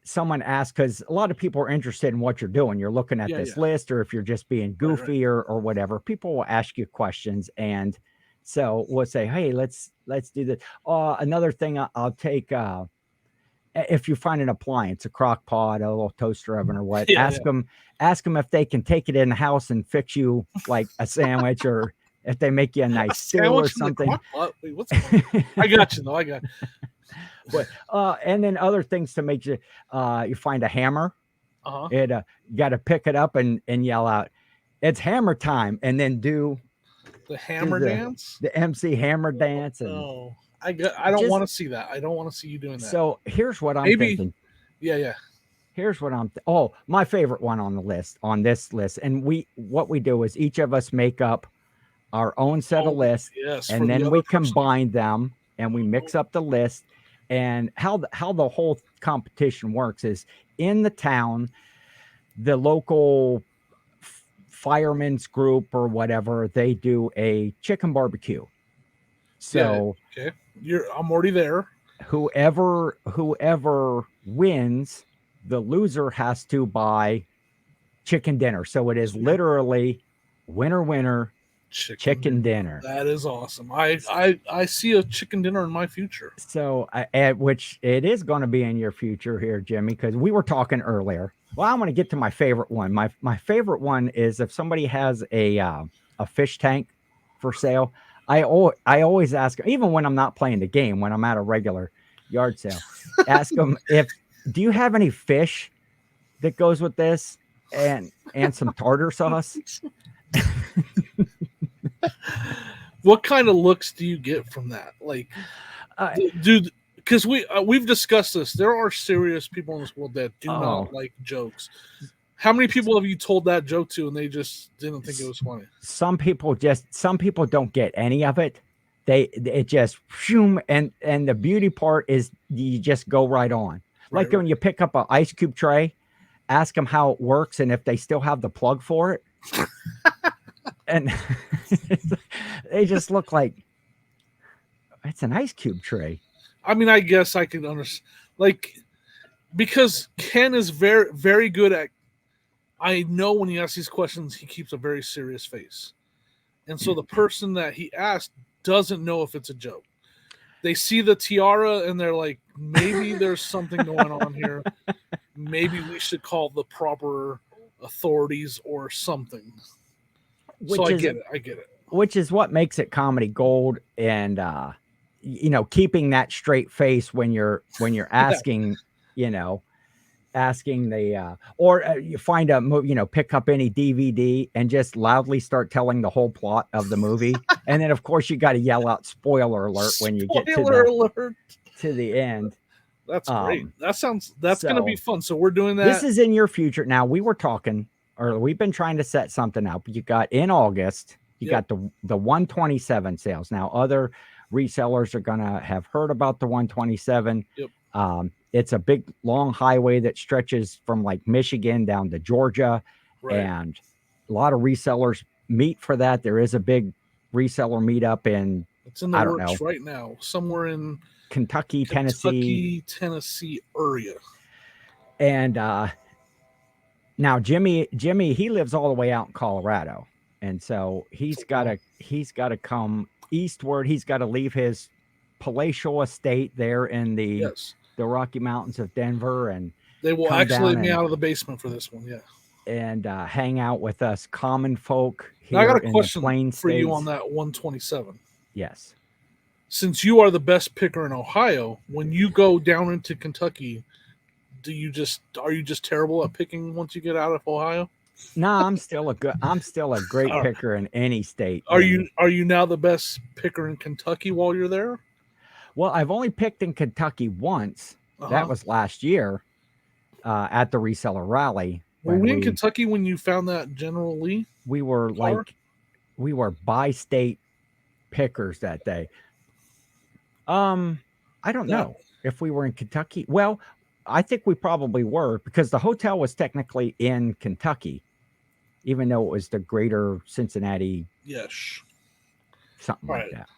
someone asks, because a lot of people are interested in what you're doing, you're looking at this list, or if you're just being goofy or whatever, people will ask you questions. And so we'll say, hey, let's do this. Another thing I'll take, if you find an appliance, a crock pot, a little toaster oven or what, ask them if they can take it in the house and fix you like a sandwich, or if they make you a nice stew or something.
Wait, what's I got you though. I got you.
But and then other things to make you find a hammer. You got to pick it up and yell out, "It's hammer time!" and then do
the hammer dance,
the MC hammer dance. And
I don't want to see that. I don't want to see you doing that.
So here's what I'm thinking.
Yeah.
Here's what my favorite one on this list, and what we do is each of us make up our own set of lists, and then we combine them and we mix up the list. And how the whole competition works is, in the town, the local firemen's group or whatever, they do a chicken barbecue. So
I'm already there.
Whoever wins, the loser has to buy chicken dinner. So it is literally winner chicken dinner.
That is awesome. I see a chicken dinner in my future.
So which it is going to be in your future here, Jimmy, because we were talking earlier. Well, I'm going to get to my favorite one. My favorite one is if somebody has a fish tank for sale. I always ask, even when I'm not playing the game, when I'm at a regular yard sale, ask them, do you have any fish that goes with this, and some tartar sauce?
What kind of looks do you get from that? Like, dude, because we've discussed this. There are serious people in this world that do not like jokes. How many people have you told that joke to and they just didn't think it was funny? Some people don't get any of it. It just and the beauty part is you just go right on. Like when you pick up an ice cube tray
ask them how it works and if they still have the plug for it. And they just look like it's an ice cube tray.
I mean, I guess I can understand, like, because Ken is very, very good at. I know when he asks these questions, he keeps a very serious face, and so the person that he asked doesn't know if it's a joke. They see the tiara and they're like, maybe there's something going on here. Maybe we should call the proper authorities or something. So I get it.
Which is what makes it comedy gold, and keeping that straight face when you're asking, asking the or you find a movie, pick up any DVD and just loudly start telling the whole plot of the movie, and then of course you got to yell out "spoiler alert" when you get to the end.
That's great. That's going to be fun. So we're doing that.
This is in your future. Now we've been trying to set something up. You got in August, you got the 127 sales. Now other resellers are going to have heard about the 127.
Yep.
It's a big long highway that stretches from like Michigan down to Georgia, right. And a lot of resellers meet for that. There is a big reseller meetup
it's in the works right now, somewhere in
Kentucky, Tennessee
area.
And now Jimmy, he lives all the way out in Colorado, and so he's got to come eastward. He's got to leave his palatial estate there in the Rocky Mountains of Denver, and
they will isolate me out of the basement for this one. Yeah,
and hang out with us common folk here.
Now I got a question for
you
on that 127.
Yes.
Since you are the best picker in Ohio, when you go down into Kentucky, are you just terrible at picking once you get out of Ohio?
No, I'm still a great picker in any state.
Are you now the best picker in Kentucky while you're there?
Well, I've only picked in Kentucky once. That was last year at the reseller rally.
Were we in Kentucky when you found that General Lee?
We were by state pickers that day. I don't know if we were in Kentucky. Well, I think we probably were, because the hotel was technically in Kentucky, even though it was the greater Cincinnati.
Yes.
Something like that.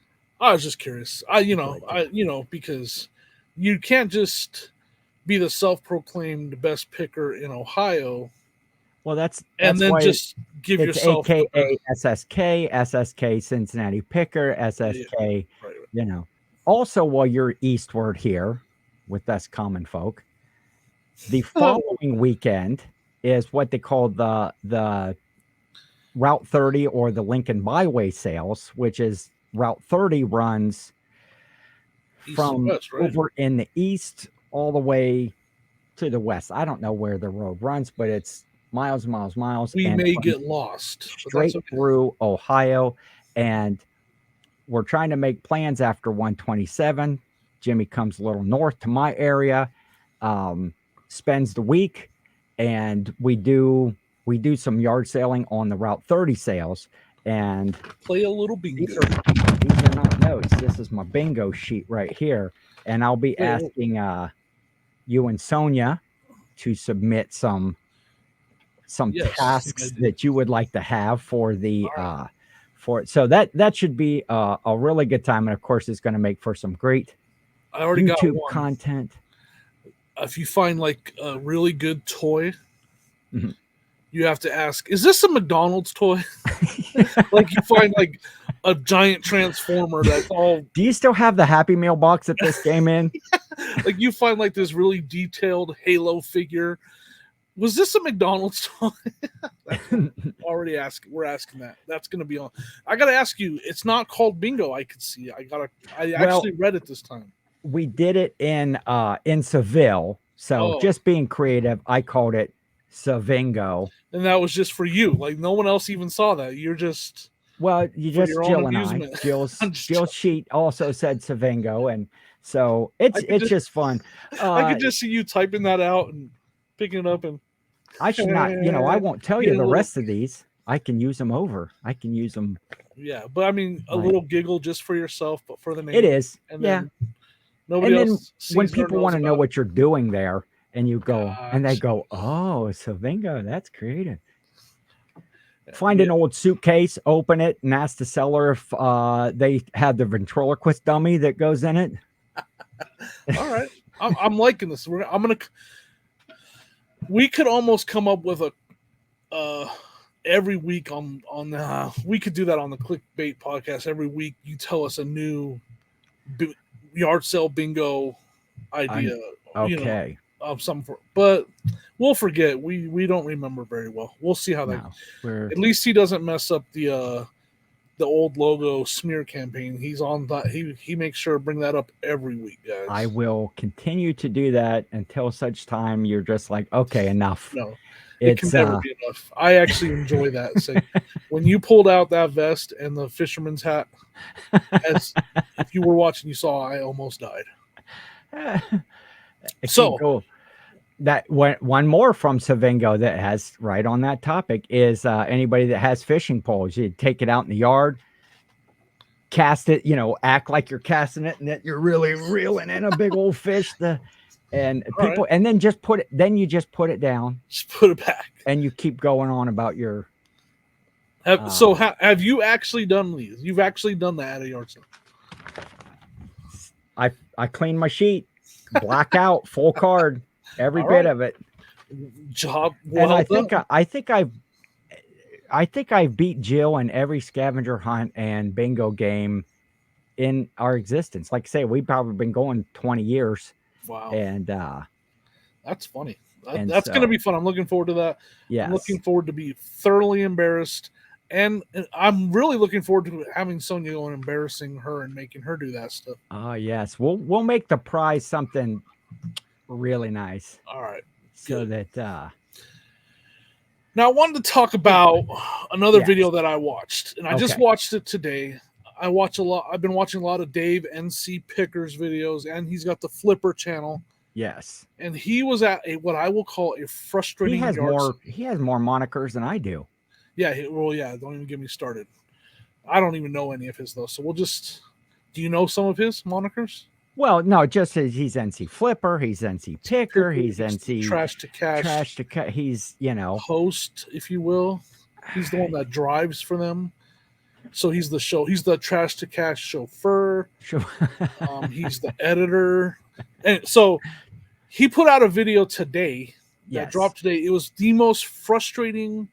I was just curious. Because you can't just be the self-proclaimed best picker in Ohio.
Well, that's
and then just give yourself
AKA SSK Cincinnati Picker, SSK, Also, while you're eastward here with us common folk, the following weekend is what they call the Route 30 or the Lincoln Byway sales, which is Route 30 runs from
west, right?
over in the east all the way to the west. I don't know where the road runs, but it's miles.
We may get lost.
Straight through Ohio, and we're trying to make plans after 127. Jimmy comes a little north to my area, spends the week, and we do some yard sailing on the Route 30 sales and
play a little bingo.
These are not notes. This is my bingo sheet right here, and I'll be asking you and Sonia to submit some tasks that you would like to have for the for it. So that should be a really good time, and of course it's going to make for some great YouTube content.
If you find like a really good toy, you have to ask, is this a McDonald's toy? Like you find like a giant transformer that's all.
Do you still have the Happy Meal box that this came in?
Like you find like this really detailed Halo figure. Was this a McDonald's toy? We're asking that. That's going to be on. I got to ask you. It's not called bingo. I could see. I actually read it this time.
We did it in Seville. So just being creative, I called it Savingo.
And that was just for you. Like no one else even saw that. You're just.
Well, you just Jill and I. Jill's sheet also said Savingo, and so it's just fun.
I could just see you typing that out and picking it up, and
I should not. I won't tell you the rest of these. I can use them over. I can use them.
Yeah, but I mean, a little giggle just for yourself, but for the name.
It is.
And
yeah.
Nobody else.
When people want to know what you're doing there, and you go, and they go, "Oh, Savingo, that's creative." Find an old suitcase, open it, and ask the seller if they have the ventriloquist dummy that goes in it.
All right, I'm liking this. We could almost come up with a every week on we could do that on the Clickbait podcast. Every week, you tell us a new yard sale bingo idea.
Okay.
Of some, but we'll forget. We don't remember very well. We'll see how that. At least he doesn't mess up the old logo smear campaign. He's on that. He makes sure to bring that up every week, guys.
I will continue to do that until such time you're just like, okay, enough.
No, it can never be enough. I actually enjoy that. So when you pulled out that vest and the fisherman's hat, as if you were watching, you saw I almost died. So
cool. That one more from Savingo that has right on that topic is anybody that has fishing poles, you take it out in the yard, cast it, act like you're casting it and that you're really reeling in a big old fish. And then just put it down. Just
put it back.
And you keep going on about your.
Have you actually done these? You've actually done that at a yard sale.
I clean my sheet, black out, full card. Every bit of it.
Job
well and I think I've beat Jill in every scavenger hunt and bingo game in our existence. Like I say, we've probably been going 20 years.
Wow.
And
that's funny. That's going to be fun. I'm looking forward to that.
Yeah.
I'm looking forward to be thoroughly embarrassed. And I'm really looking forward to having Sonia go and embarrassing her and making her do that stuff.
Oh, yes. We'll make the prize something really nice.
All right.
So that
now I wanted to talk about another video that I watched, and I just watched it today. I've been watching a lot of Dave NC Pickers videos, and he's got the Flipper channel.
Yes.
And he was at what I will call a frustrating
he has more monikers than I do.
Yeah, don't even get me started. I don't even know any of his though. So do you know some of his monikers?
Well, no, just he's NC Flipper, he's NC Picker, he's NC
Trash to Cash.
He's,
host, if you will. He's the one that drives for them. So he's the Trash to Cash chauffeur. He's the editor. And so he put out a video today that dropped today. It was the most frustrating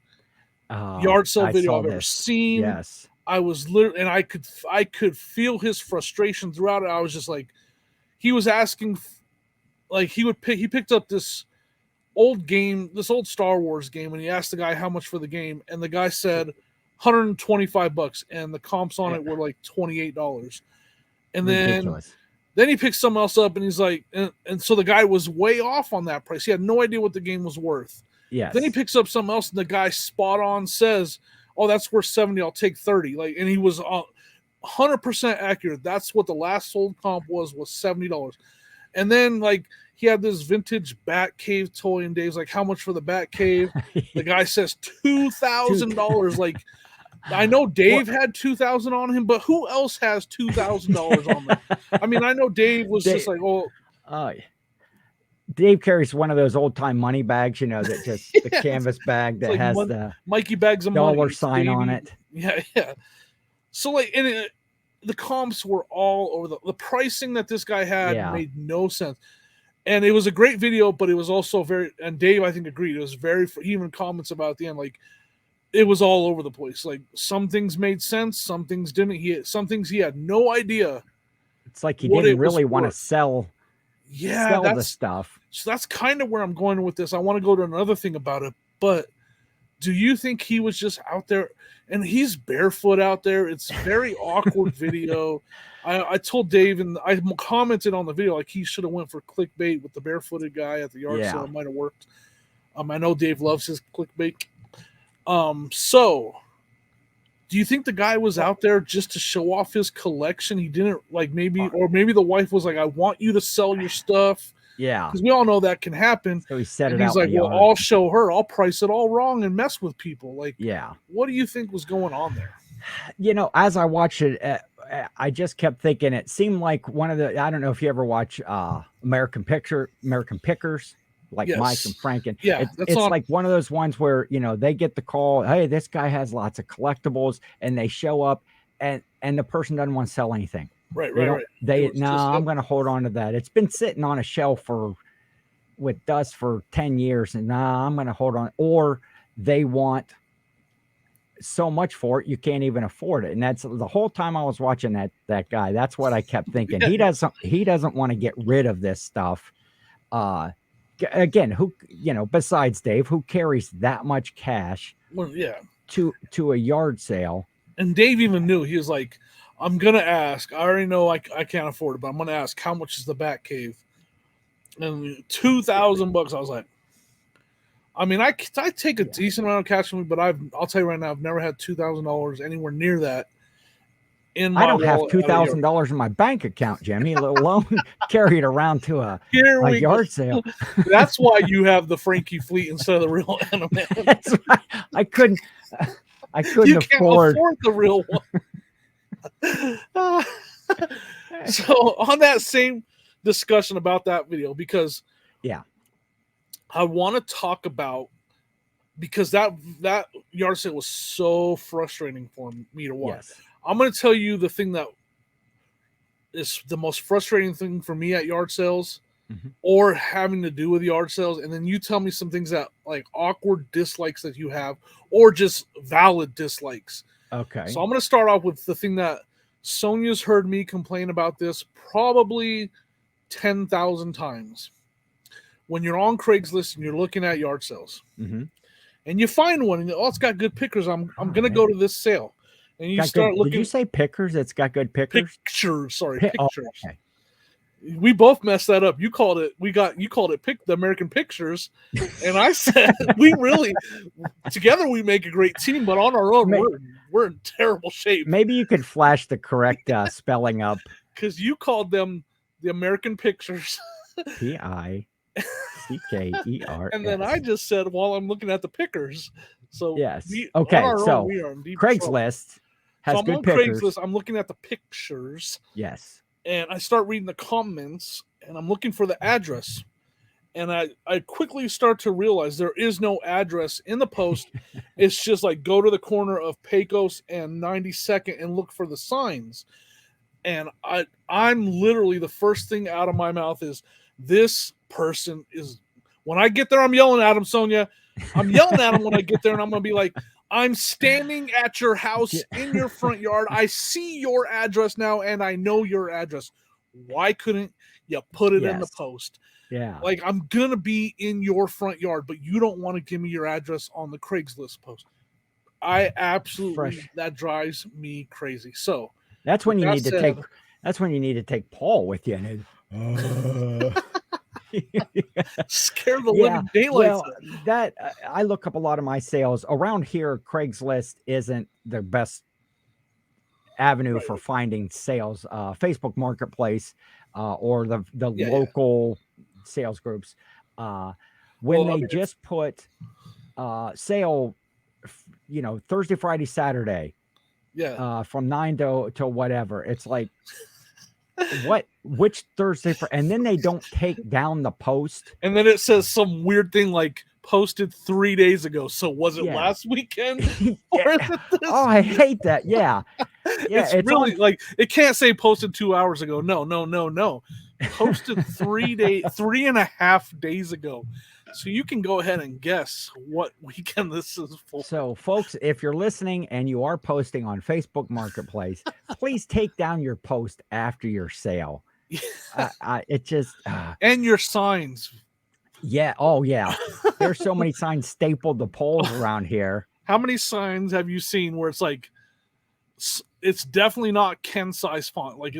yard sale video I've ever seen.
Yes.
I was literally, and I could feel his frustration throughout it. I was just like, he was asking, like he picked up this old game, this old Star Wars game, and he asked the guy how much for the game, and the guy said $125, and the comps on it were like $28. And then he picked something else up, and he's like, and so the guy was way off on that price. He had no idea what the game was worth.
Yes.
Then he picks up something else, and the guy spot on says, "Oh, that's worth 70. I'll take 30." Like, and he was 100% accurate. That's what the last sold comp was $70. And then like he had this vintage Batcave toy, and Dave's like, "How much for the Batcave?" The guy says $2,000. Like, I know Dave had $2,000 on him, but who else has $2,000 on them? I mean, I know Dave was just like, "Oh."
Dave carries one of those old time money bags, that just the canvas bag that has the
Mikey bags of
dollar
money,
sign on it.
Yeah. So like, and the comps were all over the pricing that this guy had made no sense. And it was a great video, but it was also and Dave, I think, agreed. It was he even comments about at the end, like, it was all over the place. Like, some things made sense, some things didn't. Some things he had no idea.
It's like he didn't really want to sell the stuff.
So that's kind of where I'm going with this. I want to go to another thing about it, but do you think he was just out there, and he's barefoot out there? It's a very awkward video. I told Dave, and I commented on the video, like he should have went for clickbait with the barefooted guy at the yard sale. It might have worked. I know Dave loves his clickbait. So do you think the guy was out there just to show off his collection? He didn't maybe the wife was like, "I want you to sell your stuff."
Yeah.
Because we all know that can happen.
So he said
and he's like, "Well, I'll show her. I'll price it all wrong and mess with people." Like, what do you think was going on there?
As I watched it, I just kept thinking it seemed like one of the, I don't know if you ever watch American Pickers like Mike and Frank. And
that's
like one of those ones where, they get the call, hey, this guy has lots of collectibles, and they show up and the person doesn't want to sell anything.
Right.
I'm going to hold on to that. It's been sitting on a shelf with dust for 10 years, and I'm going to hold on. Or they want so much for it, you can't even afford it. And that's the whole time I was watching that guy. That's what I kept thinking. He doesn't want to get rid of this stuff. Again, who, besides Dave, who carries that much cash to a yard sale?
And Dave even knew. He was like, I'm going to ask. I already know I can't afford it, but I'm going to ask, how much is the Batcave? And $2,000. I was like, I mean, I take a decent amount of cash from me, but I'll tell you right now, I've never had $2,000 anywhere near that.
I don't have $2,000 in my bank account, Jimmy, let alone carry it around to a yard sale.
That's why you have the Frankie Fleet instead of the real Animal.
That's right. I couldn't
you afford the real one. So on that same discussion about that video, because I want to talk about, because that yard sale was so frustrating for me to watch. Yes. I'm going to tell you the thing that is the most frustrating thing for me at yard sales, or having to do with yard sales, and then you tell me some things that, like, awkward dislikes that you have, or just valid dislikes.
Okay.
So I'm going to start off with the thing that Sonia's heard me complain about this probably 10,000 times. When you're on Craigslist and you're looking at yard sales, and you find one, and it's got good pickers. I'm going to go to this sale. And you start looking.
Did you say pickers? It's got good pickers?
Pictures. Sorry, pictures. Oh, okay. We both messed that up. You called it the American Pictures, and I said together we make a great team, but on our own we're in terrible shape.
Maybe you could flash the correct spelling up,
because you called them the American Pictures.
PICKER.
And then I just said, while I'm looking at the pickers. So
yes, okay. So Craigslist has good pickers.
Craigslist, I'm looking at the pictures.
Yes.
And I start reading the comments, and I'm looking for the address. And I quickly start to realize there is no address in the post. It's just like, go to the corner of Pecos and 92nd and look for the signs. And I'm literally, the first thing out of my mouth is, this person is, when I get there, I'm yelling at him, Sonia. I'm yelling at him when I get there, and I'm going to be like, I'm standing at your house in your front yard. I see your address now, and I know your address. Why couldn't you put it in the post?
Yeah.
Like, I'm going to be in your front yard, but you don't want to give me your address on the Craigslist post. I absolutely, that drives me crazy. So
that's when you need to take Paul with you. And
scare the living daylights.
Well, that I look up a lot of my sales around here. Craigslist isn't the best avenue for finding sales. Facebook Marketplace or the local sales groups. When they just put sale, Thursday, Friday, Saturday, from 9 to whatever. It's like, which Thursday and then they don't take down the post,
and then it says some weird thing like posted 3 days ago. So was it last weekend?
I hate that.
It's really like, it can't say posted 2 hours ago. No, posted 3.5 days ago. So you can go ahead and guess what weekend this is for.
So, folks, if you're listening and you are posting on Facebook Marketplace, please take down your post after your sale. It just
and your signs.
Yeah. Oh, yeah. There's so many signs stapled to poles around here.
How many signs have you seen where it's like, it's definitely not Ken size font? Like,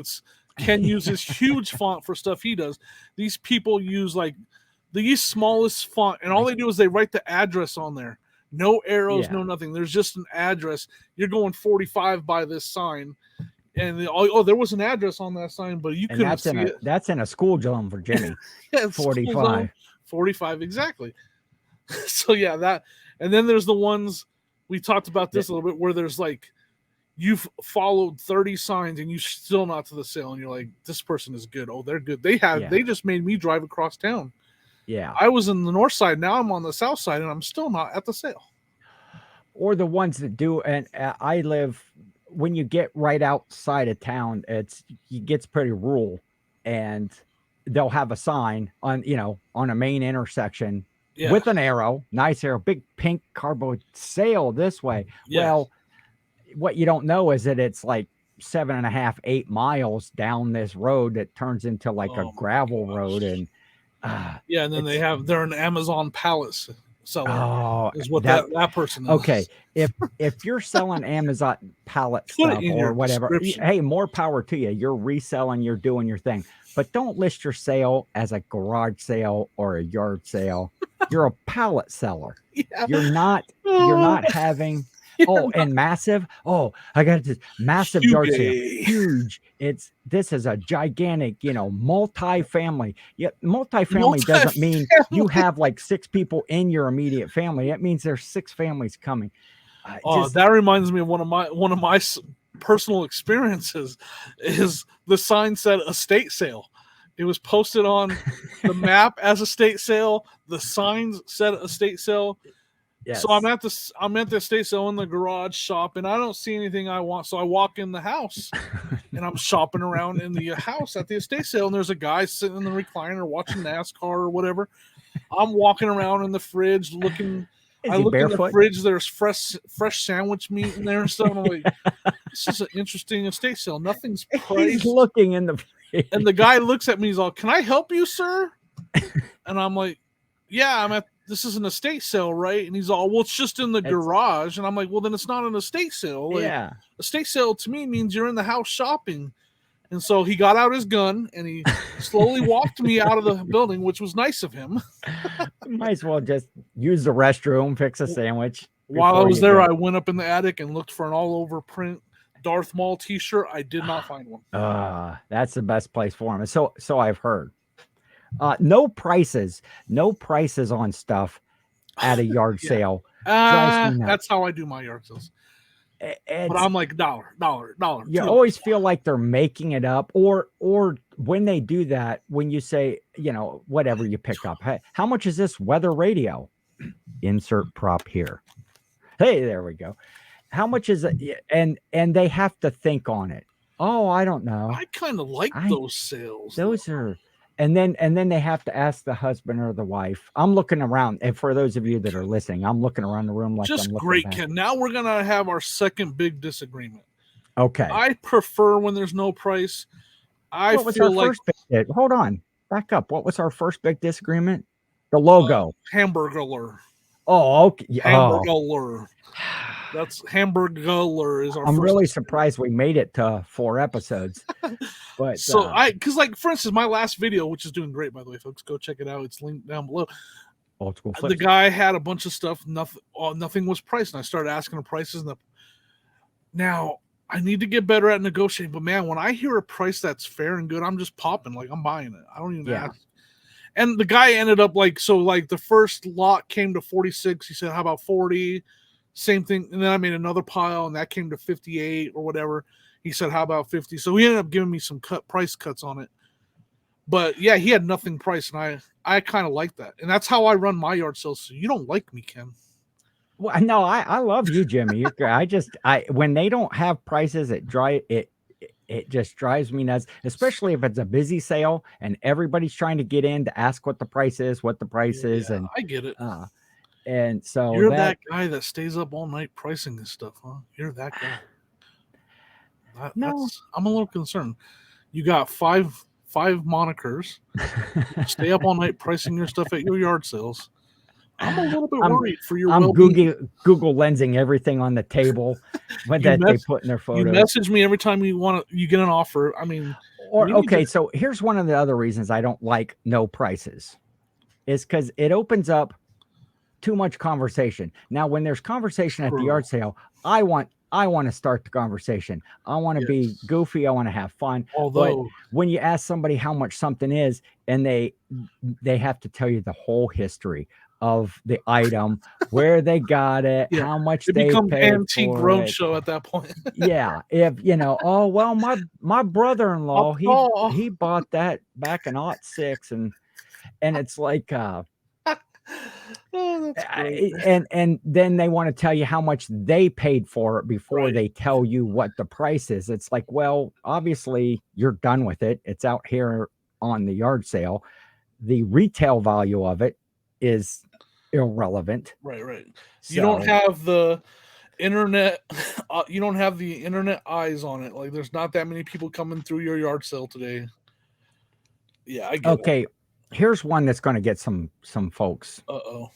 Ken uses huge font for stuff he does. These people use like the smallest font, and all they do is they write the address on there. No arrows, no nothing. There's just an address. You're going 45 by this sign, and there was an address on that sign, but you couldn't see it.
That's in a school zone for Jimmy.
45. 45, exactly. So that, and then there's the ones we talked about this a little bit, where there's like, you've followed 30 signs and you still not to the sale, and you're like, this person is good. Oh, they're good. They just made me drive across town.
Yeah.
I was in the north side. Now I'm on the south side, and I'm still not at the sale.
Or the ones that do. And I live, when you get right outside of town, it gets pretty rural, and they'll have a sign on, on a main intersection with an arrow, nice arrow, big pink cardboard, sale this way. Well, what you don't know is that it's like 7.5, 8 miles down this road that turns into like a gravel road. And
and then they're an Amazon pallet seller.
Oh,
is what that person is.
Okay. If you're selling Amazon pallet stuff or whatever, hey, more power to you. You're reselling, you're doing your thing. But don't list your sale as a garage sale or a yard sale. You're a pallet seller. You're not having and massive. Oh, I got this massive yard sale. Huge. This is a gigantic, multi-family. Yeah, multi-family doesn't mean you have like 6 people in your immediate family. It means there's 6 families coming.
That reminds me of one of my personal experiences. Is the sign said estate sale. It was posted on the map as estate sale. The signs said estate sale. Yes. So I'm at the estate sale in the garage shop, and I don't see anything I want. So I walk in the house, and I'm shopping around in the house at the estate sale, and there's a guy sitting in the recliner watching NASCAR or whatever. I'm walking around in the fridge looking. I look in the fridge. There's fresh sandwich meat in there and stuff. And I'm like, this is an interesting estate sale. Nothing's priced.
He's looking in the fridge.
And the guy looks at me. He's all, "Can I help you, sir?" And I'm like, "Yeah, this is an estate sale, right?" And he's all, "Well, it's just in the garage." And I'm like, "Well, then it's not an estate sale." Like, estate sale to me means you're in the house shopping. And so he got out his gun and he slowly walked me out of the building, which was nice of him.
Might as well just use the restroom, fix a sandwich.
While I was there, I went up in the attic and looked for an all-over print Darth Maul t-shirt. I did not find one.
That's the best place for him. So I've heard. No prices on stuff at a yard sale.
That's how I do my yard sales. But I'm like dollar.
You always feel like they're making it up, or when they do that, when you say, whatever you pick up, hey, how much is this weather radio? Insert prop here. Hey, there we go. How much is it? And they have to think on it. Oh, I don't know.
I kind of like those sales.
Those are. And then they have to ask the husband or the wife. I'm looking around, and for those of you that are listening, I'm looking around the room like
just
I'm looking
great,
back.
Ken. Now we're gonna have our second big disagreement.
Okay.
I prefer when there's no price.
What was our first big? Hold on, back up. What was our first big disagreement? The logo.
Hamburglar.
Oh, okay.
Hamburglar. That's Hamburglar is our.
I'm really surprised we made it to 4 episodes. But
so because like for instance, my last video, which is doing great by the way, folks, go check it out. It's linked down below.
Old school flips.
The guy had a bunch of stuff. Nothing was priced, and I started asking the prices. Now I need to get better at negotiating. But man, when I hear a price that's fair and good, I'm just popping. Like I'm buying it. I don't even ask. And the guy ended up like the first lot came to 46. He said, "How about 40?" Same thing. And then I made another pile, and that came to 58 or whatever. He said, "How about 50?" So he ended up giving me some price cuts on it. But yeah, he had nothing priced, and I kind of like that. And that's how I run my yard sales. So you don't like me, Ken.
Well, no, I love you, Jimmy. When they don't have prices, it just drives me nuts, especially if it's a busy sale and everybody's trying to get in to ask what the price is, and
I get it.
And so
you're that guy that stays up all night pricing this stuff, huh? You're that guy.
No,
I'm a little concerned. You got five monikers. Stay up all night pricing your stuff at your yard sales. I'm a little bit worried for your well-being.
Google lensing everything on the table they put in their photos.
You message me every time you get an offer. I mean,
so here's one of the other reasons I don't like no prices, is because it opens up too much conversation. Now, when there's conversation at the yard sale, I want to start the conversation. I want to be goofy. I want to have fun. But when you ask somebody how much something is, and they have to tell you the whole history of the item, where they got it, how much they paid for it.
Antique roadshow at that point.
If my brother-in-law he bought that back in '06, and And it's like,
Oh, that's great.
and then they want to tell you how much they paid for it before
Right.
they tell you what the price is. It's like, well, obviously you're done with it. It's out here on the yard sale. The retail value of it is irrelevant.
Right. You don't
So,
have the internet. You don't have the internet eyes on it. Like, there's not that many people coming through your yard sale today. Yeah, I get it.
okay, here's one that's going to get some folks
Uh-oh.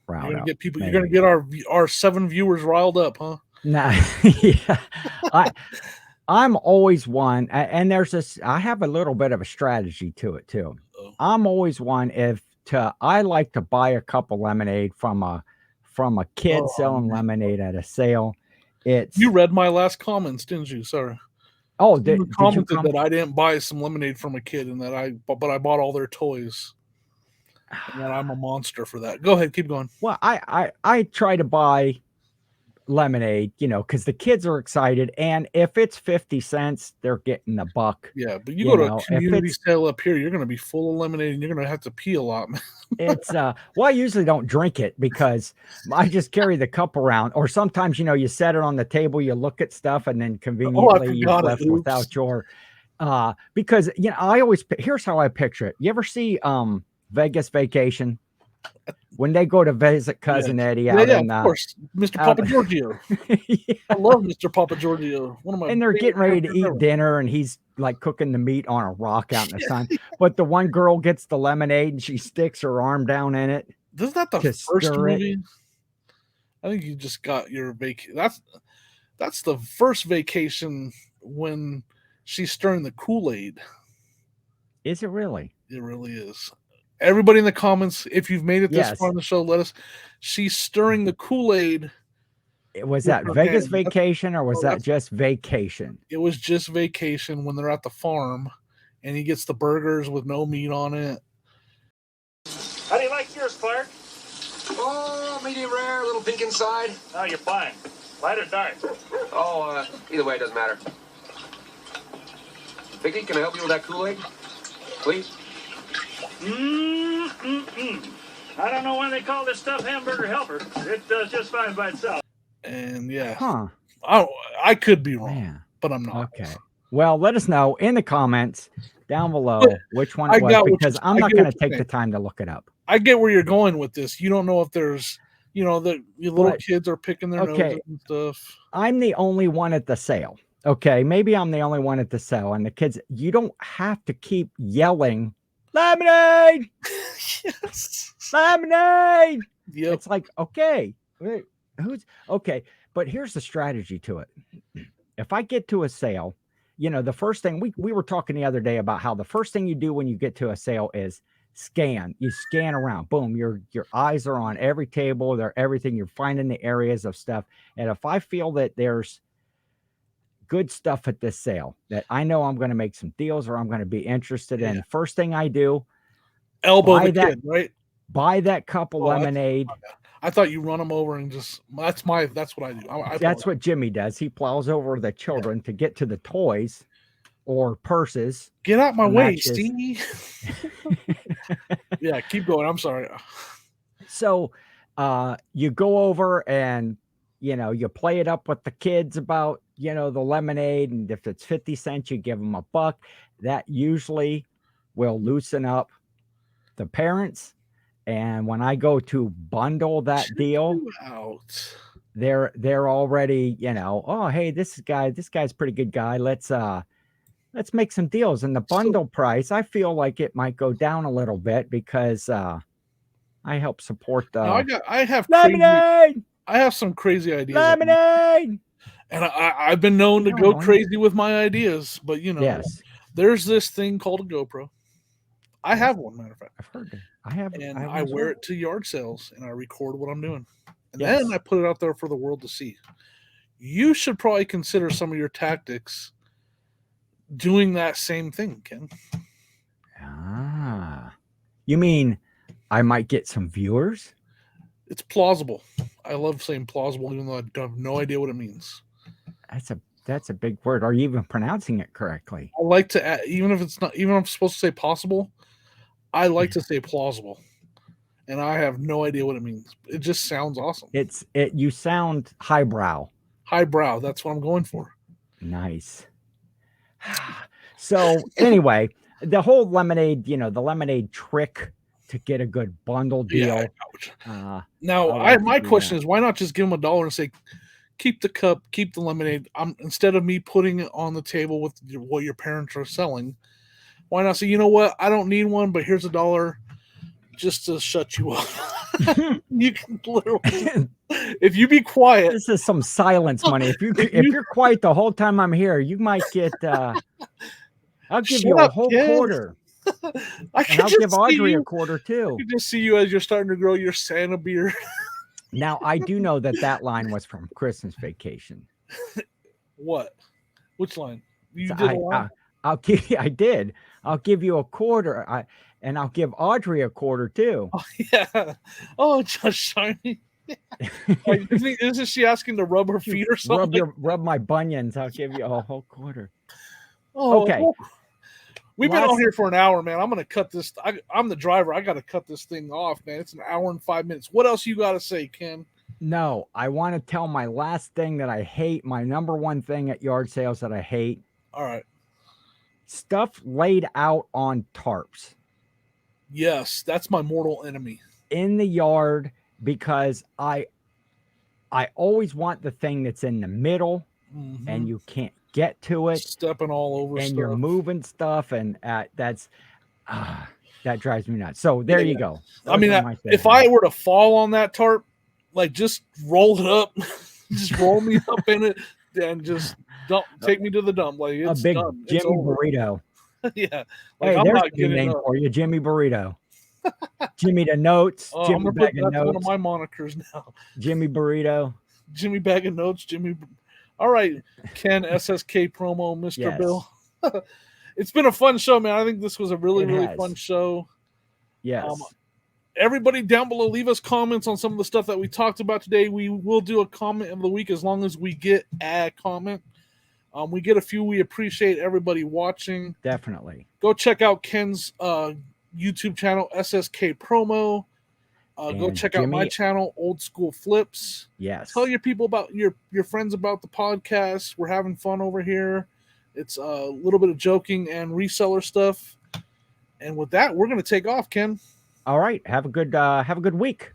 You're
riled
gonna
up.
get people. You're gonna
Maybe.
get our 7 viewers riled up, huh?
Nah, yeah. I I'm always one, and there's this. I have a little bit of a strategy to it too.
Oh.
I'm always one if to I like to buy a cup of lemonade from a kid
Oh,
selling
man.
lemonade at a sale.
You
It's
read my last comments, didn't you? Sorry.
oh,
Someone
did you
commented
come?
that I didn't buy some lemonade from a kid, and that but I bought all their toys, and that I'm a monster for that. Go ahead, keep going.
Well, I try to buy lemonade, because the kids are excited, and if it's 50 cents, they're getting a buck.
Yeah, but you go to a
If
community
it's
sale up here, you're gonna be full of lemonade, and you're gonna have to pee a lot, man.
It's well, I usually don't drink it because I just carry the cup around, or sometimes you set it on the table, you look at stuff, and then
Oh, I
conveniently you're
forgot it.
left
Oops.
without your because I always here's how I picture it. You ever see Vegas Vacation when they go to visit
Yeah,
cousin Eddie
yeah,
out
yeah.
in
Of course, Mr.
out
Papa Giorgio. I
yeah.
love Mr. Papa Giorgio. One of my
And they're
favorite
getting ready to
characters
eat
ever.
dinner, and he's like cooking the meat on a rock out in the sun. But the one girl gets the lemonade and she sticks her arm down in it
Isn't that the
to
first
stir it.
movie? I think you just got your That's the first vacation when she's stirring the Kool-Aid.
Is it really?
It really is. Everybody in the comments, if you've made it this far
Yes.
in the show, let us. She's stirring the Kool-Aid
Was
with
that
her
Vegas
hand.
Vacation or was that just vacation?
It was just vacation when they're at the farm, and he gets the burgers with no meat on it.
How do you like yours, Clark?
Oh, medium rare, a little pink inside.
Oh, you're fine. Light or dark?
Oh, either way, it doesn't matter. Vicky, can I help you with that Kool-Aid? Please?
I don't know why they call this stuff hamburger helper. It does just fine by itself.
And yeah,
Huh.
I could be wrong,
Man.
but I'm not.
Okay. Well, let us know in the comments down below which one
I
it was
got what
because
you-
I'm
I
not
get
going
what
to
you're
take the
saying.
time to look it up.
I get where you're going with this. You don't know if there's, the little
But-
kids are picking their
okay.
noses and stuff.
I'm the only one at the sale. Okay. Maybe I'm the only one at the sale. And the kids, you don't have to keep yelling, lemonade,
Yes.
lemonade.
Yep.
It's like, okay, wait, who's okay. But here's the strategy to it. If I get to a sale, the first thing we were talking the other day about how the first thing you do when you get to a sale is scan. You scan around. Boom, your eyes are on every table, they're everything. You're finding the areas of stuff. And if I feel that there's good stuff at this sale that I know I'm going to make some deals or I'm going to be interested in, first thing I do,
Elbow the
that-
kid, right?
buy that cup of lemonade.
I thought you run them over and just. That's what I do.
That's what Jimmy does. He plows over the children to get to the toys or purses.
Get out my
and
way,
that's just-
Steve. Yeah, keep going. I'm sorry.
So you go over and you play it up with the kids about the lemonade, and if it's 50 cents you give them a buck. That usually will loosen up the parents. And when I go to bundle that deal,
Out.
they're already oh, hey, this guy's a pretty good guy, let's make some deals. And the bundle price, I feel like it might go down a little bit because I help support the
I have
lemonade.
I have some crazy ideas.
Lemonade.
And I've been known to go crazy with my ideas, but
Yes,
there's this thing called a GoPro. I have one, matter of fact.
I've heard it. I have,
And
I
I wear it to yard sales and I record what I'm doing. And
Yes.
then I put it out there for the world to see. You should probably consider some of your tactics doing that same thing, Ken.
You mean I might get some viewers?
It's plausible. I love saying plausible, even though I have no idea what it means.
That's a big word. Are you even pronouncing it correctly?
I like to add, even if I'm supposed to say possible, I like to say plausible, and I have no idea what it means. It just sounds awesome.
You sound highbrow.
Highbrow. That's what I'm going for.
Nice. So anyway, the whole lemonade, the lemonade trick to get a good bundle deal.
My question is, why not just give them $1 and say, keep the cup, keep the lemonade. Instead of me putting it on the table with what your parents are selling, why not say, you know what, I don't need one, but here's $1 just to shut you up. You can literally, if you be quiet.
This is some silence money. If you're quiet the whole time I'm here, you might get. I'll give you a whole quarter. And I'll give Audrey a quarter too.
I can just see you as you're starting to grow your Santa beard.
Now I do know that line was from Christmas Vacation.
What? Which line? You did a line?
I did. I'll give you a quarter. And I'll give Audrey a quarter too.
Oh, yeah. Oh, just shiny. Isn't she asking to rub her feet or something?
Rub my bunions. I'll give you a whole quarter.
Oh, okay. We've been on here for an hour, man. I'm going to cut this. I'm the driver. I got to cut this thing off, man. It's an hour and 5 minutes. What else you got to say, Ken?
No, I want to tell my last thing that I hate. My number one thing at yard sales that I hate.
All right.
Stuff laid out on tarps.
Yes, that's my mortal enemy.
In the yard, because I always want the thing that's in the middle, and you can't get to it.
Stepping all over
and
stuff.
You're moving stuff, and that drives me nuts. So there you go.
If I were to fall on that tarp, like just roll it up, just roll me up in it, and just take me to the dump. Like it's
a big
done.
Jimmy Burrito.
Yeah.
Like, hey, there's a new name for you, Jimmy Burrito. Jimmy the Notes.
Oh,
Jimmy Bag of Notes.
That's one of my monikers now.
Jimmy Burrito.
Jimmy Bag of Notes. All right, Ken, SSKPromo, Mr.
Yes.
Bill. It's been a fun show, man. I think this was a really fun show.
Yes.
Everybody down below, leave us comments on some of the stuff that we talked about today. We will do a comment of the week as long as we get a comment. We get a few. We appreciate everybody watching.
Definitely.
Go check out Ken's YouTube channel, SSKPromo. Go check out my channel, Old School Flips.
Yes.
Tell your people about your friends about the podcast. We're having fun over here. It's a little bit of joking and reseller stuff. And with that, we're going to take off, Ken.
All right. Have a good week.